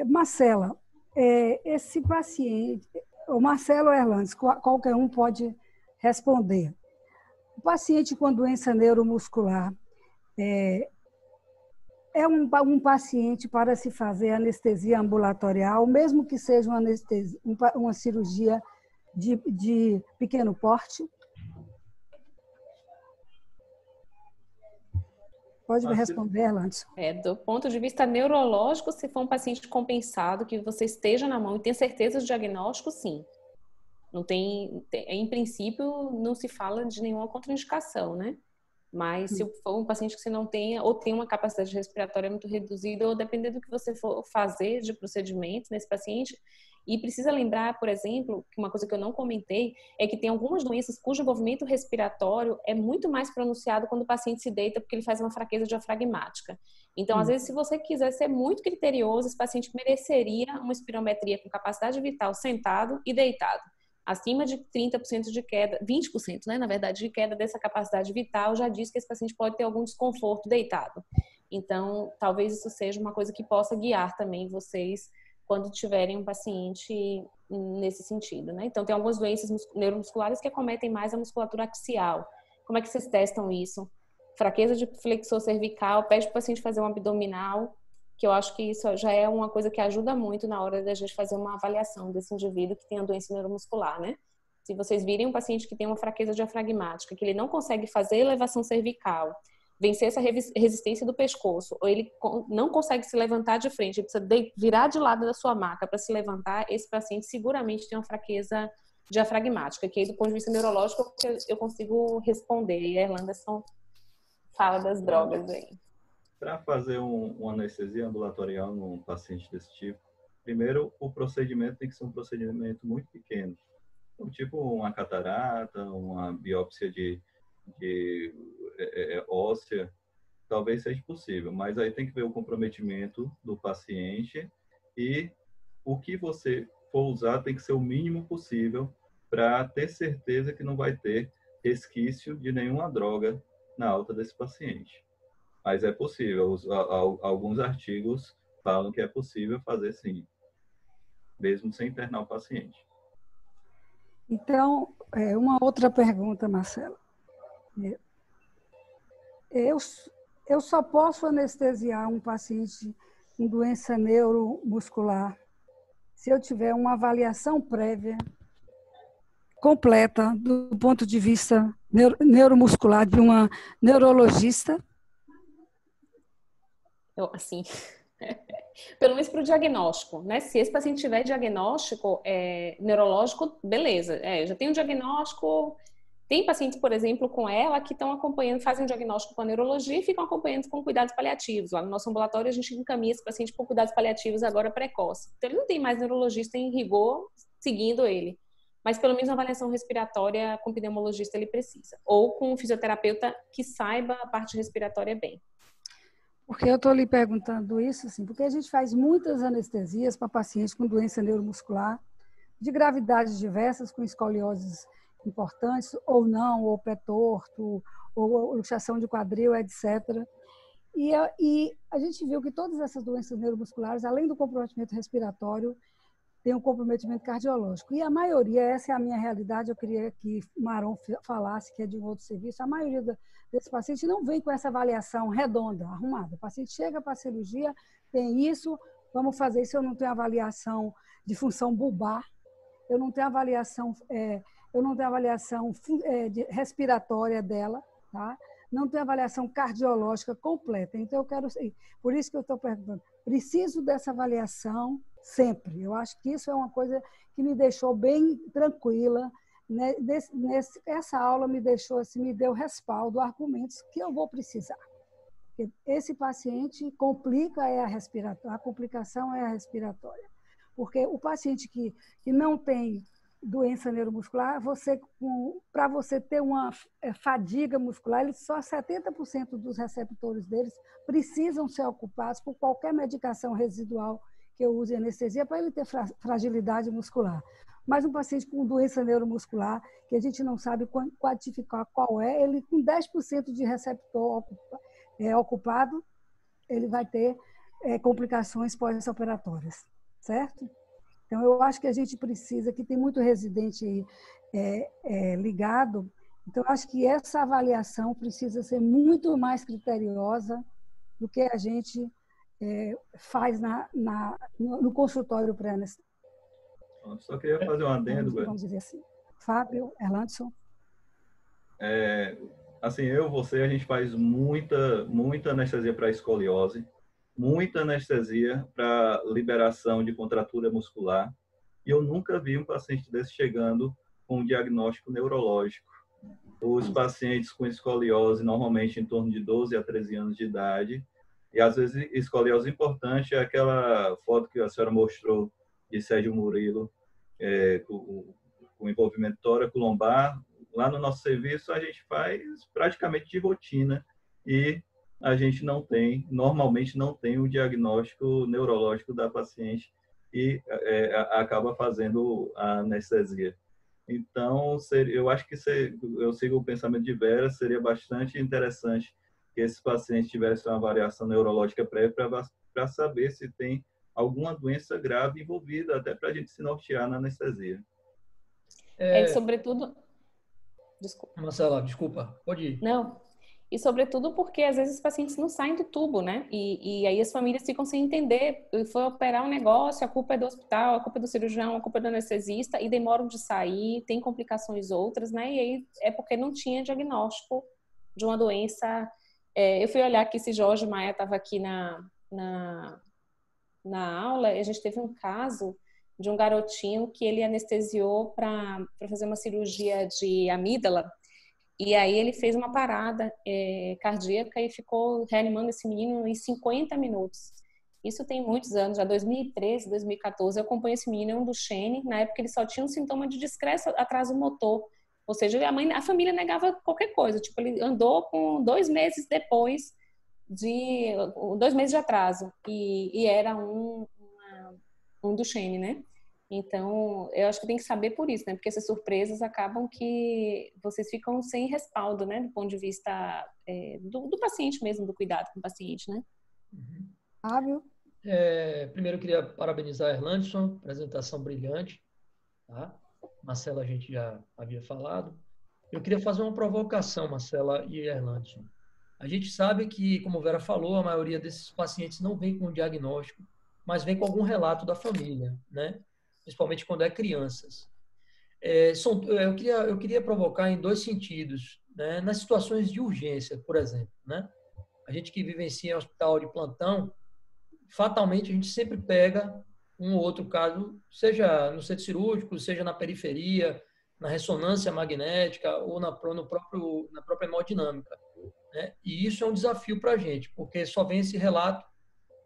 Marcela, esse paciente, o Marcelo Erlandes, qualquer um pode responder. O paciente com doença neuromuscular é um paciente para se fazer anestesia ambulatorial, mesmo que seja uma cirurgia de pequeno porte? Pode me responder, Landson. Do ponto de vista neurológico, se for um paciente compensado, que você esteja na mão e tenha certeza do diagnóstico, sim. Não tem, em princípio, não se fala de nenhuma contraindicação, né? Mas se for um paciente que você não tenha, ou tem uma capacidade respiratória muito reduzida, ou dependendo do que você for fazer de procedimento nesse paciente, e precisa lembrar, por exemplo, que uma coisa que eu não comentei, é que tem algumas doenças cujo movimento respiratório é muito mais pronunciado quando o paciente se deita, porque ele faz uma fraqueza diafragmática. Então, às vezes, se você quiser ser muito criterioso, esse paciente mereceria uma espirometria com capacidade vital sentado e deitado. Acima de 30% de queda, 20%, né, na verdade, de queda dessa capacidade vital, já diz que esse paciente pode ter algum desconforto deitado. Então, talvez isso seja uma coisa que possa guiar também vocês quando tiverem um paciente nesse sentido, né? Então, tem algumas doenças neuromusculares que acometem mais a musculatura axial. Como é que vocês testam isso? Fraqueza de flexor cervical, pede para o paciente fazer um abdominal, que eu acho que isso já é uma coisa que ajuda muito na hora da gente fazer uma avaliação desse indivíduo que tem a doença neuromuscular, né? Se vocês virem um paciente que tem uma fraqueza diafragmática, que ele não consegue fazer elevação cervical, vencer essa resistência do pescoço, ou ele não consegue se levantar de frente, ele precisa virar de lado da sua maca para se levantar, esse paciente seguramente tem uma fraqueza diafragmática, que aí do ponto de vista neurológico eu consigo responder. E a Erlanderson fala das drogas aí. Para fazer uma anestesia ambulatorial num paciente desse tipo, primeiro, o procedimento tem que ser um procedimento muito pequeno. Então, tipo uma catarata, uma biópsia de óssea, talvez seja possível. Mas aí tem que ver o comprometimento do paciente e o que você for usar tem que ser o mínimo possível para ter certeza que não vai ter resquício de nenhuma droga na alta desse paciente. Mas é possível. Alguns artigos falam que é possível fazer sim, mesmo sem internar o paciente. Então, uma outra pergunta, Marcela. Eu só posso anestesiar um paciente com doença neuromuscular se eu tiver uma avaliação prévia completa do ponto de vista neuromuscular de uma neurologista? Assim, pelo menos para o diagnóstico, né? Se esse paciente tiver diagnóstico neurológico, beleza. Já tem um diagnóstico. Tem pacientes, por exemplo, com ela que estão acompanhando, fazem um diagnóstico com a neurologia e ficam acompanhando com cuidados paliativos. Lá no nosso ambulatório, a gente encaminha esse paciente com cuidados paliativos agora precoce. Então, ele não tem mais neurologista em rigor seguindo ele. Mas, pelo menos, uma avaliação respiratória com pneumologista ele precisa. Ou com um fisioterapeuta que saiba a parte respiratória bem. Porque eu estou lhe perguntando isso, assim, porque a gente faz muitas anestesias para pacientes com doença neuromuscular, de gravidades diversas, com escolioses importantes, ou não, ou pé torto, ou luxação de quadril, etc. E a gente viu que todas essas doenças neuromusculares, além do comprometimento respiratório, tem um comprometimento cardiológico. E a maioria, essa é a minha realidade, eu queria que Maron falasse, que é de um outro serviço, a maioria desses pacientes não vem com essa avaliação redonda, arrumada. O paciente chega para a cirurgia, tem isso, vamos fazer isso, eu não tenho avaliação de função bulbar, eu não tenho avaliação respiratória dela, tá? Não tenho avaliação cardiológica completa. Então, eu quero, por isso que eu estou perguntando, preciso dessa avaliação sempre. Eu acho que isso é uma coisa que me deixou bem tranquila. Essa aula me deixou assim, me deu respaldo, argumentos que eu vou precisar. Porque esse paciente complica a complicação é a respiratória. Porque o paciente que não tem doença neuromuscular, para você ter uma fadiga muscular, só 70% dos receptores deles precisam ser ocupados por qualquer medicação residual que eu use anestesia para ele ter fragilidade muscular. Mas um paciente com doença neuromuscular, que a gente não sabe quantificar qual é, ele com 10% de receptor ocupado, ele vai ter complicações pós-operatórias, certo? Então, eu acho que a gente precisa, que tem muito residente ligado. Então, acho que essa avaliação precisa ser muito mais criteriosa do que a gente faz no consultório pré-anestésico. Só queria fazer um adendo, vamos dizer assim. Fábio, Erlandson. Assim, você, a gente faz muita anestesia para escoliose, muita anestesia para liberação de contratura muscular, e eu nunca vi um paciente desse chegando com um diagnóstico neurológico. Os pacientes com escoliose, normalmente em torno de 12 a 13 anos de idade, e às vezes escoliose importante é aquela foto que a senhora mostrou de Sérgio Murilo, com envolvimento tóraco-lombar. Lá no nosso serviço a gente faz praticamente de rotina e a gente normalmente não tem o diagnóstico neurológico da paciente e acaba fazendo a anestesia. Então, eu acho que eu sigo o pensamento de Vera, seria bastante interessante que esses pacientes tivessem uma avaliação neurológica prévia para saber se tem alguma doença grave envolvida, até para a gente se nortear na anestesia. Sobretudo... Desculpa. Marcela, desculpa, pode ir. Não, e sobretudo porque às vezes os pacientes não saem do tubo, né? E aí as famílias ficam sem entender. Foi operar um negócio, a culpa é do hospital, a culpa é do cirurgião, a culpa é do anestesista, e demoram de sair, tem complicações outras, né? E aí é porque não tinha diagnóstico de uma doença. Eu fui olhar que esse Jorge Maia estava aqui na aula, e a gente teve um caso de um garotinho que ele anestesiou para fazer uma cirurgia de amígdala, e aí ele fez uma parada cardíaca e ficou reanimando esse menino em 50 minutos. Isso tem muitos anos, já 2013, 2014, eu acompanho esse menino, é um Duchenne, na época ele só tinha um sintoma de discreto atraso motor, ou seja, a família negava qualquer coisa, tipo, ele andou com 2 meses depois 2 meses de atraso, e era um Duchenne, né? Então, eu acho que tem que saber por isso, né? Porque essas surpresas acabam que vocês ficam sem respaldo, né? Do ponto de vista do paciente mesmo, do cuidado com o paciente, né? Fábio? Primeiro, eu queria parabenizar a Erlandson, apresentação brilhante. Tá? Marcela, a gente já havia falado. Eu queria fazer uma provocação, Marcela e Erlandson. A gente sabe que, como a Vera falou, a maioria desses pacientes não vem com um diagnóstico, mas vem com algum relato da família, né? Principalmente quando é crianças. Eu queria provocar em 2 sentidos, né? Nas situações de urgência, por exemplo, né? A gente que vivencia em hospital de plantão, fatalmente a gente sempre pega um ou outro caso, seja no centro cirúrgico, seja na periferia, na ressonância magnética ou na própria hemodinâmica, né? E isso é um desafio para a gente, porque só vem esse relato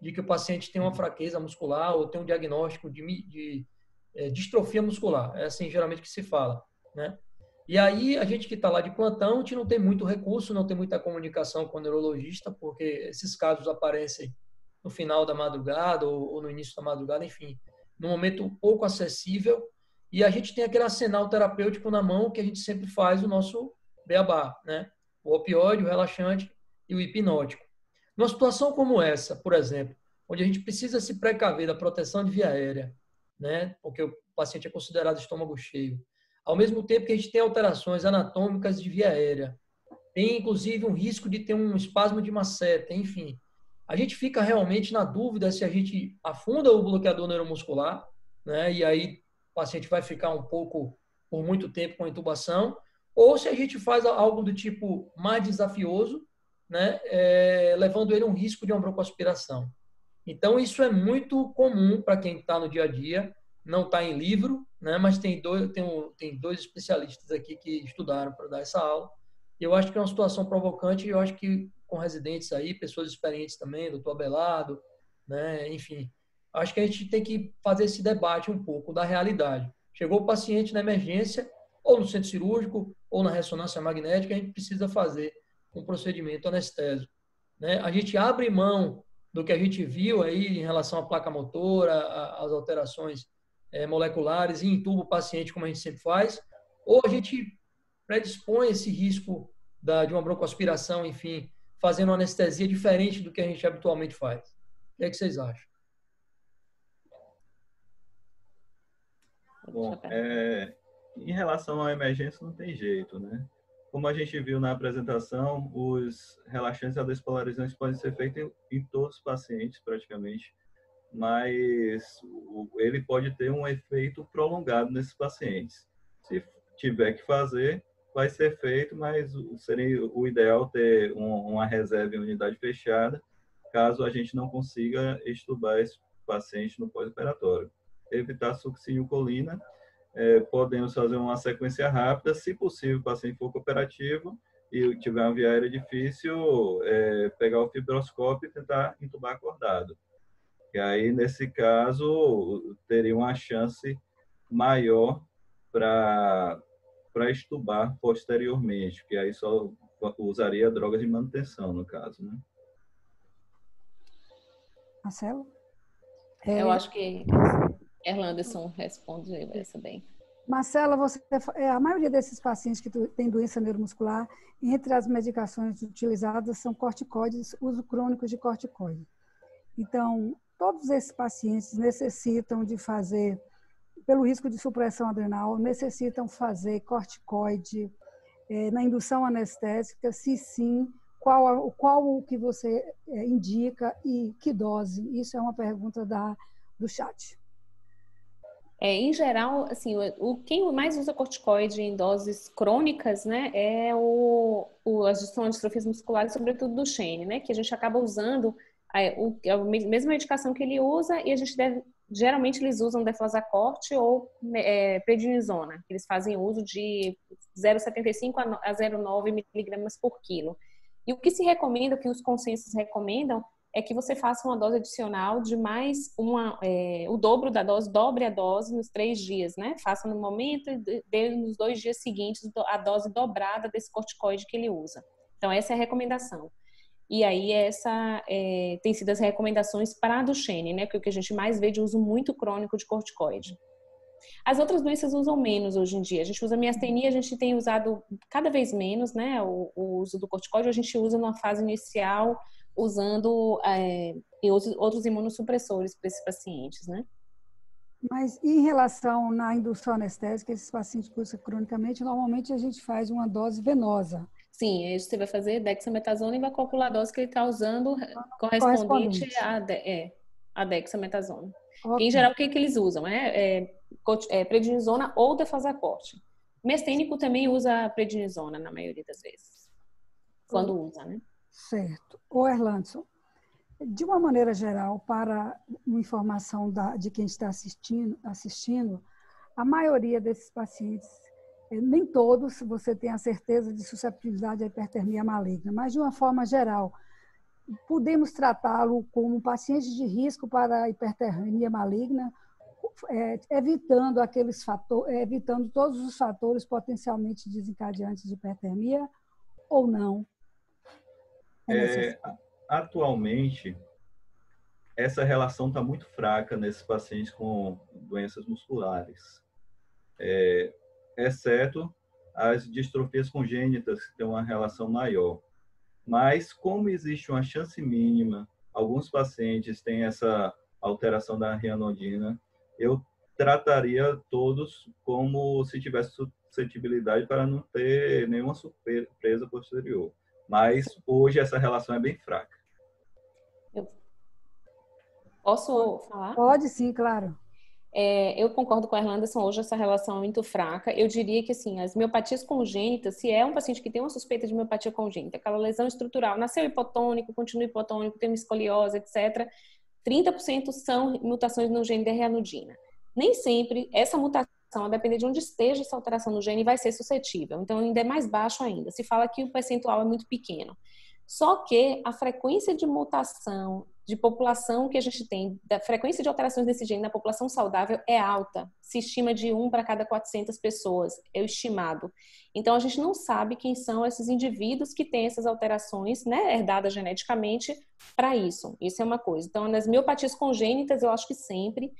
de que o paciente tem uma fraqueza muscular ou tem um diagnóstico de distrofia muscular. É assim geralmente que se fala, né? E aí a gente que está lá de plantão, a gente não tem muito recurso, não tem muita comunicação com o neurologista, porque esses casos aparecem no final da madrugada ou no início da madrugada, enfim, num momento pouco acessível, e a gente tem aquele arsenal terapêutico na mão que a gente sempre faz o nosso beabá, né? O opioide, o relaxante e o hipnótico. Numa situação como essa, por exemplo, onde a gente precisa se precaver da proteção de via aérea, né? Porque o paciente é considerado estômago cheio, ao mesmo tempo que a gente tem alterações anatômicas de via aérea, tem inclusive um risco de ter um espasmo de masseter, enfim. A gente fica realmente na dúvida se a gente afunda o bloqueador neuromuscular, né? E aí o paciente vai ficar um pouco, por muito tempo, com intubação, ou se a gente faz algo do tipo mais desafioso, né? Levando ele a um risco de uma broncoaspiração. Então, isso é muito comum para quem está no dia a dia, não está em livro, né? Mas tem dois especialistas aqui que estudaram para dar essa aula. Eu acho que é uma situação provocante e eu acho que com residentes aí, pessoas experientes também, doutor Abelardo, né? Enfim, acho que a gente tem que fazer esse debate um pouco da realidade. Chegou o paciente na emergência, ou no centro cirúrgico, ou na ressonância magnética, a gente precisa fazer um procedimento anestésico, né? A gente abre mão do que a gente viu aí em relação à placa motora, às alterações moleculares e intuba o paciente, como a gente sempre faz, ou a gente predispõe esse risco de uma broncoaspiração, enfim, fazendo uma anestesia diferente do que a gente habitualmente faz. O que é que vocês acham? Bom, Em relação à emergência, não tem jeito, né? Como a gente viu na apresentação, os relaxantes e despolarizantes podem ser feitos em todos os pacientes, praticamente, mas ele pode ter um efeito prolongado nesses pacientes. Se tiver que fazer, vai ser feito, mas seria o ideal ter uma reserva em unidade fechada, caso a gente não consiga extubar esse paciente no pós-operatório. Evitar succinilcolina, podemos fazer uma sequência rápida, se possível, o paciente for cooperativo e tiver uma via aérea difícil, pegar o fibroscópio e tentar entubar acordado. E aí, nesse caso, teria uma chance maior para extubar posteriormente, que aí só usaria drogas de manutenção, no caso, né? Marcelo? Eu acho que Erlanderson responde essa bem. Marcela, a maioria desses pacientes que têm doença neuromuscular, entre as medicações utilizadas são corticoides, uso crônico de corticoide. Então, todos esses pacientes necessitam de fazer, pelo risco de supressão adrenal, necessitam fazer corticoide na indução anestésica, se sim, qual o que você indica e que dose? Isso é uma pergunta do chat. Em geral, assim, quem mais usa corticoide em doses crônicas, né, são as distrofias musculares, sobretudo do Shane, né, que a gente acaba usando a mesma medicação que ele usa e a gente geralmente eles usam deflazacort ou prednisona, que eles fazem uso de 0,75 a 0,9 miligramas por quilo. E o que se recomenda, o que os consensos recomendam, é que você faça uma dose adicional de mais o dobro da dose, dobre a dose nos 3 dias, né? Faça no momento e dê nos 2 dias seguintes a dose dobrada desse corticoide que ele usa. Então, essa é a recomendação. E aí, tem sido as recomendações para a Duchenne, né? Que é o que a gente mais vê de uso muito crônico de corticoide. As outras doenças usam menos hoje em dia. A gente usa miastenia, a gente tem usado cada vez menos, né? O uso do corticoide, a gente usa numa fase inicial, usando outros imunossupressores para esses pacientes, né? Mas em relação na indução anestésica, esses pacientes que usam cronicamente, normalmente a gente faz uma dose venosa. Sim, aí você vai fazer dexametasona e vai calcular a dose que ele está usando correspondente à dexametasona. Okay. Em geral, o que eles usam? Prednisona ou deflazacort. Mestênico também usa prednisona na maioria das vezes, quando usa, né? Certo. O Erlandson, de uma maneira geral, para uma informação de quem está assistindo, a maioria desses pacientes, nem todos você tem a certeza de susceptibilidade à hipertermia maligna, mas de uma forma geral, podemos tratá-lo como paciente de risco para a hipertermia maligna, evitando evitando todos os fatores potencialmente desencadeantes de hipertermia ou não? Atualmente, essa relação está muito fraca nesses pacientes com doenças musculares, exceto as distrofias congênitas, que têm uma relação maior. Mas, como existe uma chance mínima, alguns pacientes têm essa alteração da ranitidina, eu trataria todos como se tivesse suscetibilidade para não ter nenhuma surpresa posterior. Mas hoje essa relação é bem fraca. Posso falar? Pode sim, claro. Eu concordo com a Erlanderson, hoje essa relação é muito fraca. Eu diria que, assim, as miopatias congênitas, se é um paciente que tem uma suspeita de miopatia congênita, aquela lesão estrutural, nasceu hipotônico, continua hipotônico, tem uma escoliose, etc., 30% são mutações no gene da ranitidina. Nem sempre essa mutação, a depender de onde esteja essa alteração no gene, vai ser suscetível. Então, ainda é mais baixo ainda. Se fala que o percentual é muito pequeno. Só que a frequência de mutação de população que a gente tem, da frequência de alterações desse gene na população saudável é alta. Se estima de 1 para cada 400 pessoas, é o estimado. Então, a gente não sabe quem são esses indivíduos que têm essas alterações, né, herdadas geneticamente para isso. Isso é uma coisa. Então, nas miopatias congênitas, eu acho que sempre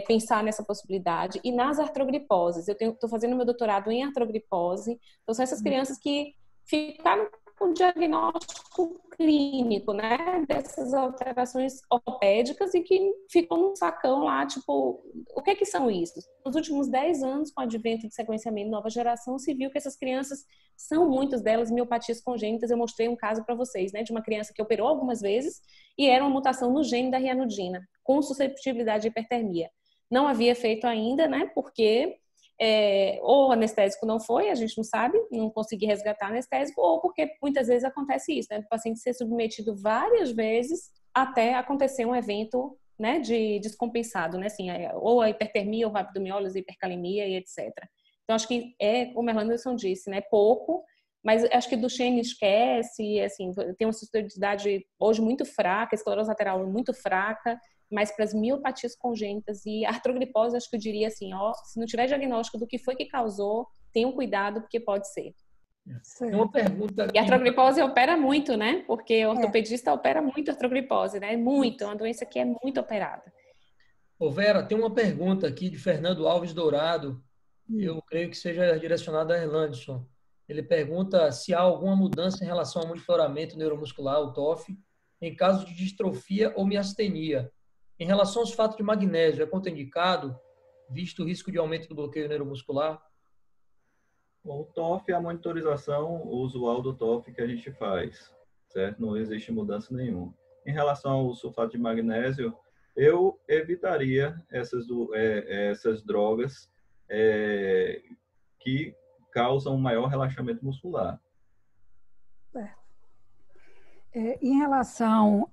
pensar nessa possibilidade. E nas artrogriposes, eu estou fazendo meu doutorado em artrogripose. Então, são essas crianças que ficaram o diagnóstico clínico, né, dessas alterações ortopédicas e que ficam num sacão lá, tipo, o que é que são isso? Nos últimos 10 anos, com o advento de sequenciamento nova geração, se viu que essas crianças são, muitas delas, miopatias congênitas. Eu mostrei um caso para vocês, né, de uma criança que operou algumas vezes e era uma mutação no gene da rianodina, com susceptibilidade à hipertermia. Não havia feito ainda, né, porque ou o anestésico não foi, a gente não sabe, não consegui resgatar anestésico, ou porque muitas vezes acontece isso, né, do paciente ser submetido várias vezes até acontecer um evento, né, de descompensado, né, assim, ou a hipertermia, ou rabdomiólise, hipercalemia e etc. Então, acho que como a Anderson disse, né, pouco, mas acho que Duchenne esquece, assim, tem uma suscetibilidade hoje muito fraca, esclerose lateral muito fraca, mas para as miopatias congênitas e artrogripose, acho que eu diria assim, se não tiver diagnóstico do que foi que causou, tenham cuidado, porque pode ser. Tem uma pergunta aqui. E a artrogripose opera muito, né? Porque o ortopedista opera muito a artrogripose, né? Muito, é uma doença que é muito operada. Ô Vera, tem uma pergunta aqui de Fernando Alves Dourado, eu creio que seja direcionada a Erlandson. Ele pergunta se há alguma mudança em relação ao monitoramento neuromuscular, o TOF, em caso de distrofia ou miastenia. Em relação aos fatos de magnésio, é contraindicado, visto o risco de aumento do bloqueio neuromuscular? Bom, o TOF é a monitorização usual do TOF que a gente faz, certo? Não existe mudança nenhuma. Em relação ao sulfato de magnésio, eu evitaria essas drogas que causam um maior relaxamento muscular. Em relação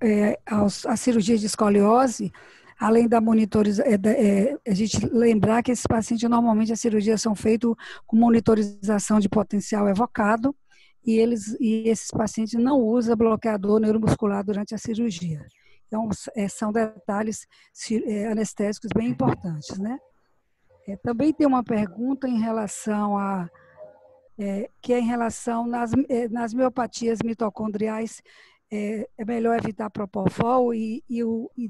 à cirurgia de escoliose, além da monitorização, a gente lembrar que esses pacientes, normalmente, as cirurgias são feitas com monitorização de potencial evocado e esses pacientes não usam bloqueador neuromuscular durante a cirurgia. Então, são detalhes anestésicos bem importantes, né? Também tem uma pergunta em relação que é em relação nas miopatias mitocondriais, é melhor evitar propofol e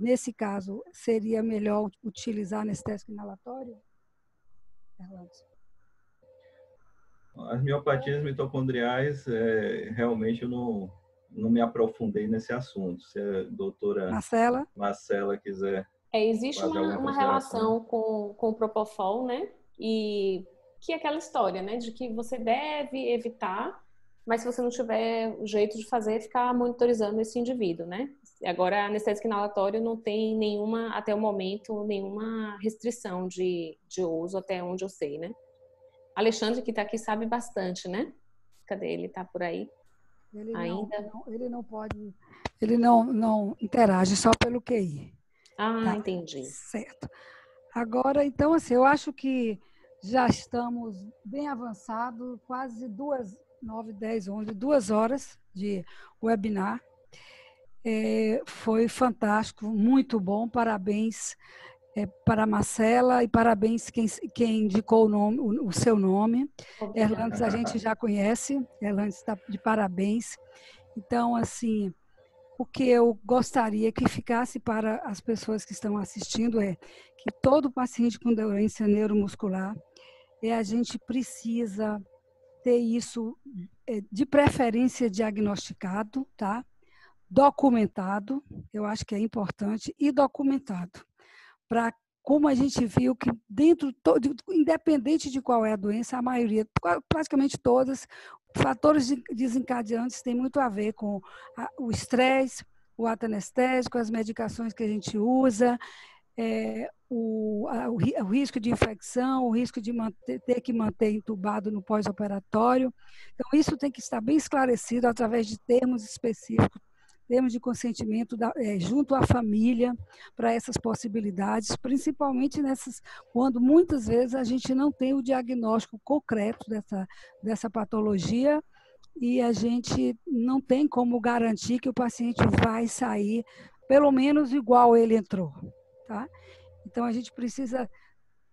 nesse caso, seria melhor utilizar anestésico inalatório? As miopatias mitocondriais, realmente eu não me aprofundei nesse assunto. Se a doutora Marcela quiser existe fazer uma relação com o propofol, né? E que é aquela história, né? De que você deve evitar, mas se você não tiver o jeito de fazer, ficar monitorizando esse indivíduo, né? Agora, a anestésico inalatório não tem nenhuma, até o momento, nenhuma restrição de uso, até onde eu sei, né? Alexandre, que está aqui, sabe bastante, né? Cadê ele? Está por aí? Ele não pode, ele não interage só pelo QI. Tá, entendi. Certo. Agora, então, assim, eu acho que já estamos bem avançados, quase 9, 10, 11, 2 horas de webinar. Foi fantástico, muito bom, parabéns para a Marcela e parabéns quem indicou o seu nome. Erlandes a gente já conhece, Erlandes está de parabéns. Então, assim, o que eu gostaria que ficasse para as pessoas que estão assistindo é que todo paciente com doença neuromuscular, a gente precisa ter isso de preferência diagnosticado, tá? Documentado, eu acho que é importante, e documentado. Para, como a gente viu que independente de qual é a doença, a maioria, praticamente todas, fatores desencadeantes têm muito a ver com o estresse, o ato anestésico, as medicações que a gente usa, o risco de infecção, o risco de ter que manter entubado no pós-operatório. Então, isso tem que estar bem esclarecido através de termos específicos, termos de consentimento junto à família para essas possibilidades, principalmente quando muitas vezes a gente não tem o diagnóstico concreto dessa patologia e a gente não tem como garantir que o paciente vai sair pelo menos igual ele entrou, tá? Então a gente precisa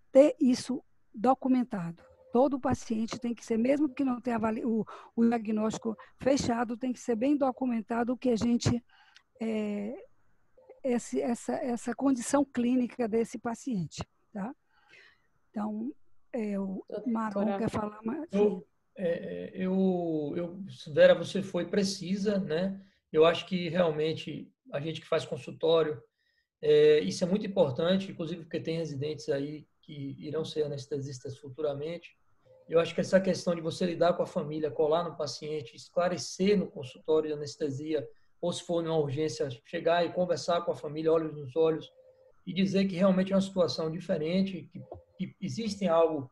ter isso documentado. Todo paciente tem que ser, mesmo que não tenha o diagnóstico fechado, tem que ser bem documentado o que a gente, essa condição clínica desse paciente. Tá? Então, o Maron quer falar mais. Eu Vera, você foi precisa, né? Eu acho que realmente a gente que faz consultório, isso é muito importante, inclusive porque tem residentes aí que irão ser anestesistas futuramente. Eu acho que essa questão de você lidar com a família, colar no paciente, esclarecer no consultório de anestesia, ou se for numa urgência, chegar e conversar com a família, olhos nos olhos, e dizer que realmente é uma situação diferente, que existe algo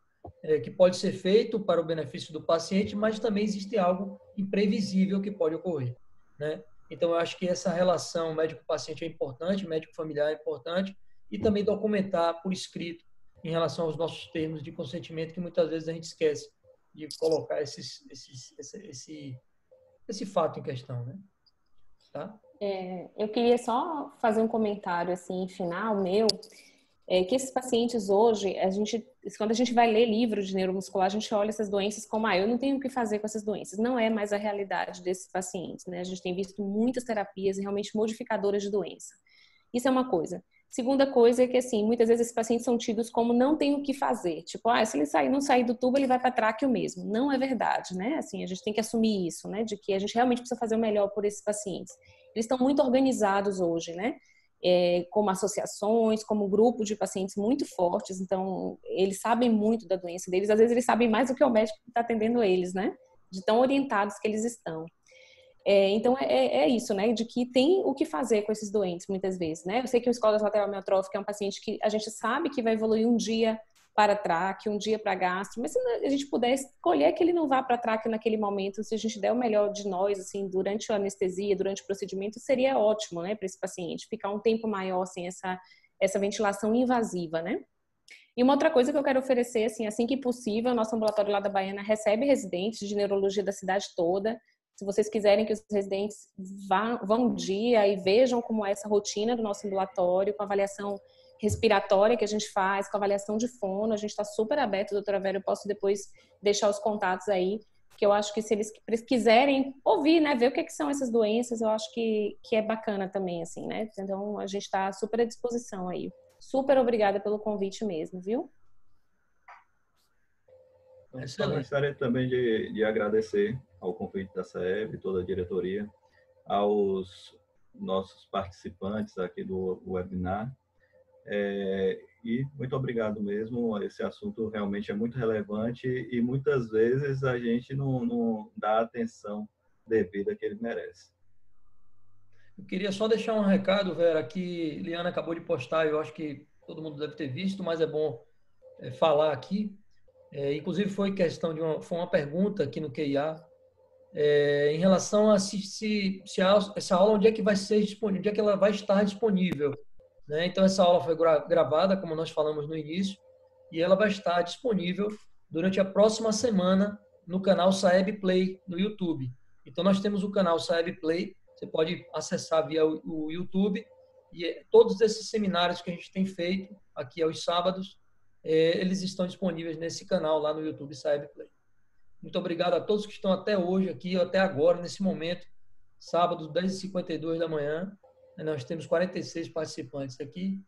que pode ser feito para o benefício do paciente, mas também existe algo imprevisível que pode ocorrer, né? Então, eu acho que essa relação médico-paciente é importante, médico-familiar é importante, e também documentar por escrito em relação aos nossos termos de consentimento, que muitas vezes a gente esquece de colocar esse fato em questão, né? Tá? Eu queria só fazer um comentário assim final meu, que esses pacientes hoje, quando a gente vai ler livro de neuromuscular, a gente olha essas doenças como, eu não tenho o que fazer com essas doenças. Não é mais a realidade desses pacientes, né? A gente tem visto muitas terapias realmente modificadoras de doença. Isso é uma coisa. Segunda coisa é que, assim, muitas vezes esses pacientes são tidos como não tem o que fazer. Tipo, se ele não sair do tubo, ele vai para tráqueo mesmo. Não é verdade, né? Assim, a gente tem que assumir isso, né? De que a gente realmente precisa fazer o melhor por esses pacientes. Eles estão muito organizados hoje, né? Como associações, como grupo de pacientes muito fortes. Então, eles sabem muito da doença deles. Às vezes, eles sabem mais do que o médico que está atendendo eles, né? De tão orientados que eles estão. Então, é isso, né? De que tem o que fazer com esses doentes, muitas vezes, né? Eu sei que o esclerose lateral amiotrófica é um paciente que a gente sabe que vai evoluir um dia para tráqueo, um dia para gastro, mas se a gente puder escolher que ele não vá para tráqueo naquele momento, se a gente der o melhor de nós, assim, durante a anestesia, durante o procedimento, seria ótimo, né? Para esse paciente, ficar um tempo maior sem essa ventilação invasiva, né? E uma outra coisa que eu quero oferecer, assim que possível, o nosso ambulatório lá da Baiana recebe residentes de neurologia da cidade toda. Se vocês quiserem que os residentes vão um dia e vejam como é essa rotina do nosso ambulatório, com a avaliação respiratória que a gente faz, com a avaliação de fono, a gente está super aberto, doutora Vera, eu posso depois deixar os contatos aí, que eu acho que se eles quiserem ouvir, né, ver o que são essas doenças, eu acho que é bacana também, assim, né? Então, a gente está super à disposição aí. Super obrigada pelo convite mesmo, viu? Só gostaria também de agradecer ao convite da SAEB, toda a diretoria, aos nossos participantes aqui do webinar. E muito obrigado mesmo. Esse assunto realmente é muito relevante e muitas vezes a gente não dá a atenção devida que ele merece. Eu queria só deixar um recado, Vera, que Liana acabou de postar, eu acho que todo mundo deve ter visto, mas é bom falar aqui. Inclusive foi foi uma pergunta aqui no QIA, em relação a essa aula, onde é que vai ser disponível, onde é que ela vai estar disponível, né? Então, essa aula foi gravada, como nós falamos no início, e ela vai estar disponível durante a próxima semana no canal Saeb Play, no YouTube. Então, nós temos o canal Saeb Play, você pode acessar via o YouTube, e todos esses seminários que a gente tem feito aqui aos sábados, eles estão disponíveis nesse canal lá no YouTube Saeb Play. Muito obrigado a todos que estão até hoje aqui, até agora, nesse momento, sábado, 10h52 da manhã. Nós temos 46 participantes aqui.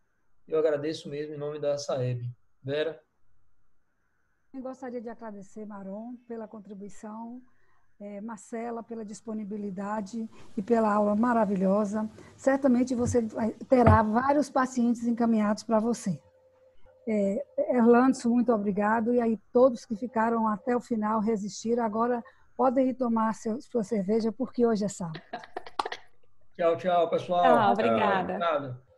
Eu agradeço mesmo em nome da SAEB. Vera? Eu gostaria de agradecer, Maron, pela contribuição, Marcela, pela disponibilidade e pela aula maravilhosa. Certamente você terá vários pacientes encaminhados para você. Erlandson, muito obrigado. E aí todos que ficaram até o final, resistiram, agora podem ir tomar sua cerveja, porque hoje é sábado. Tchau, tchau, pessoal. Tchau, obrigada. Obrigado.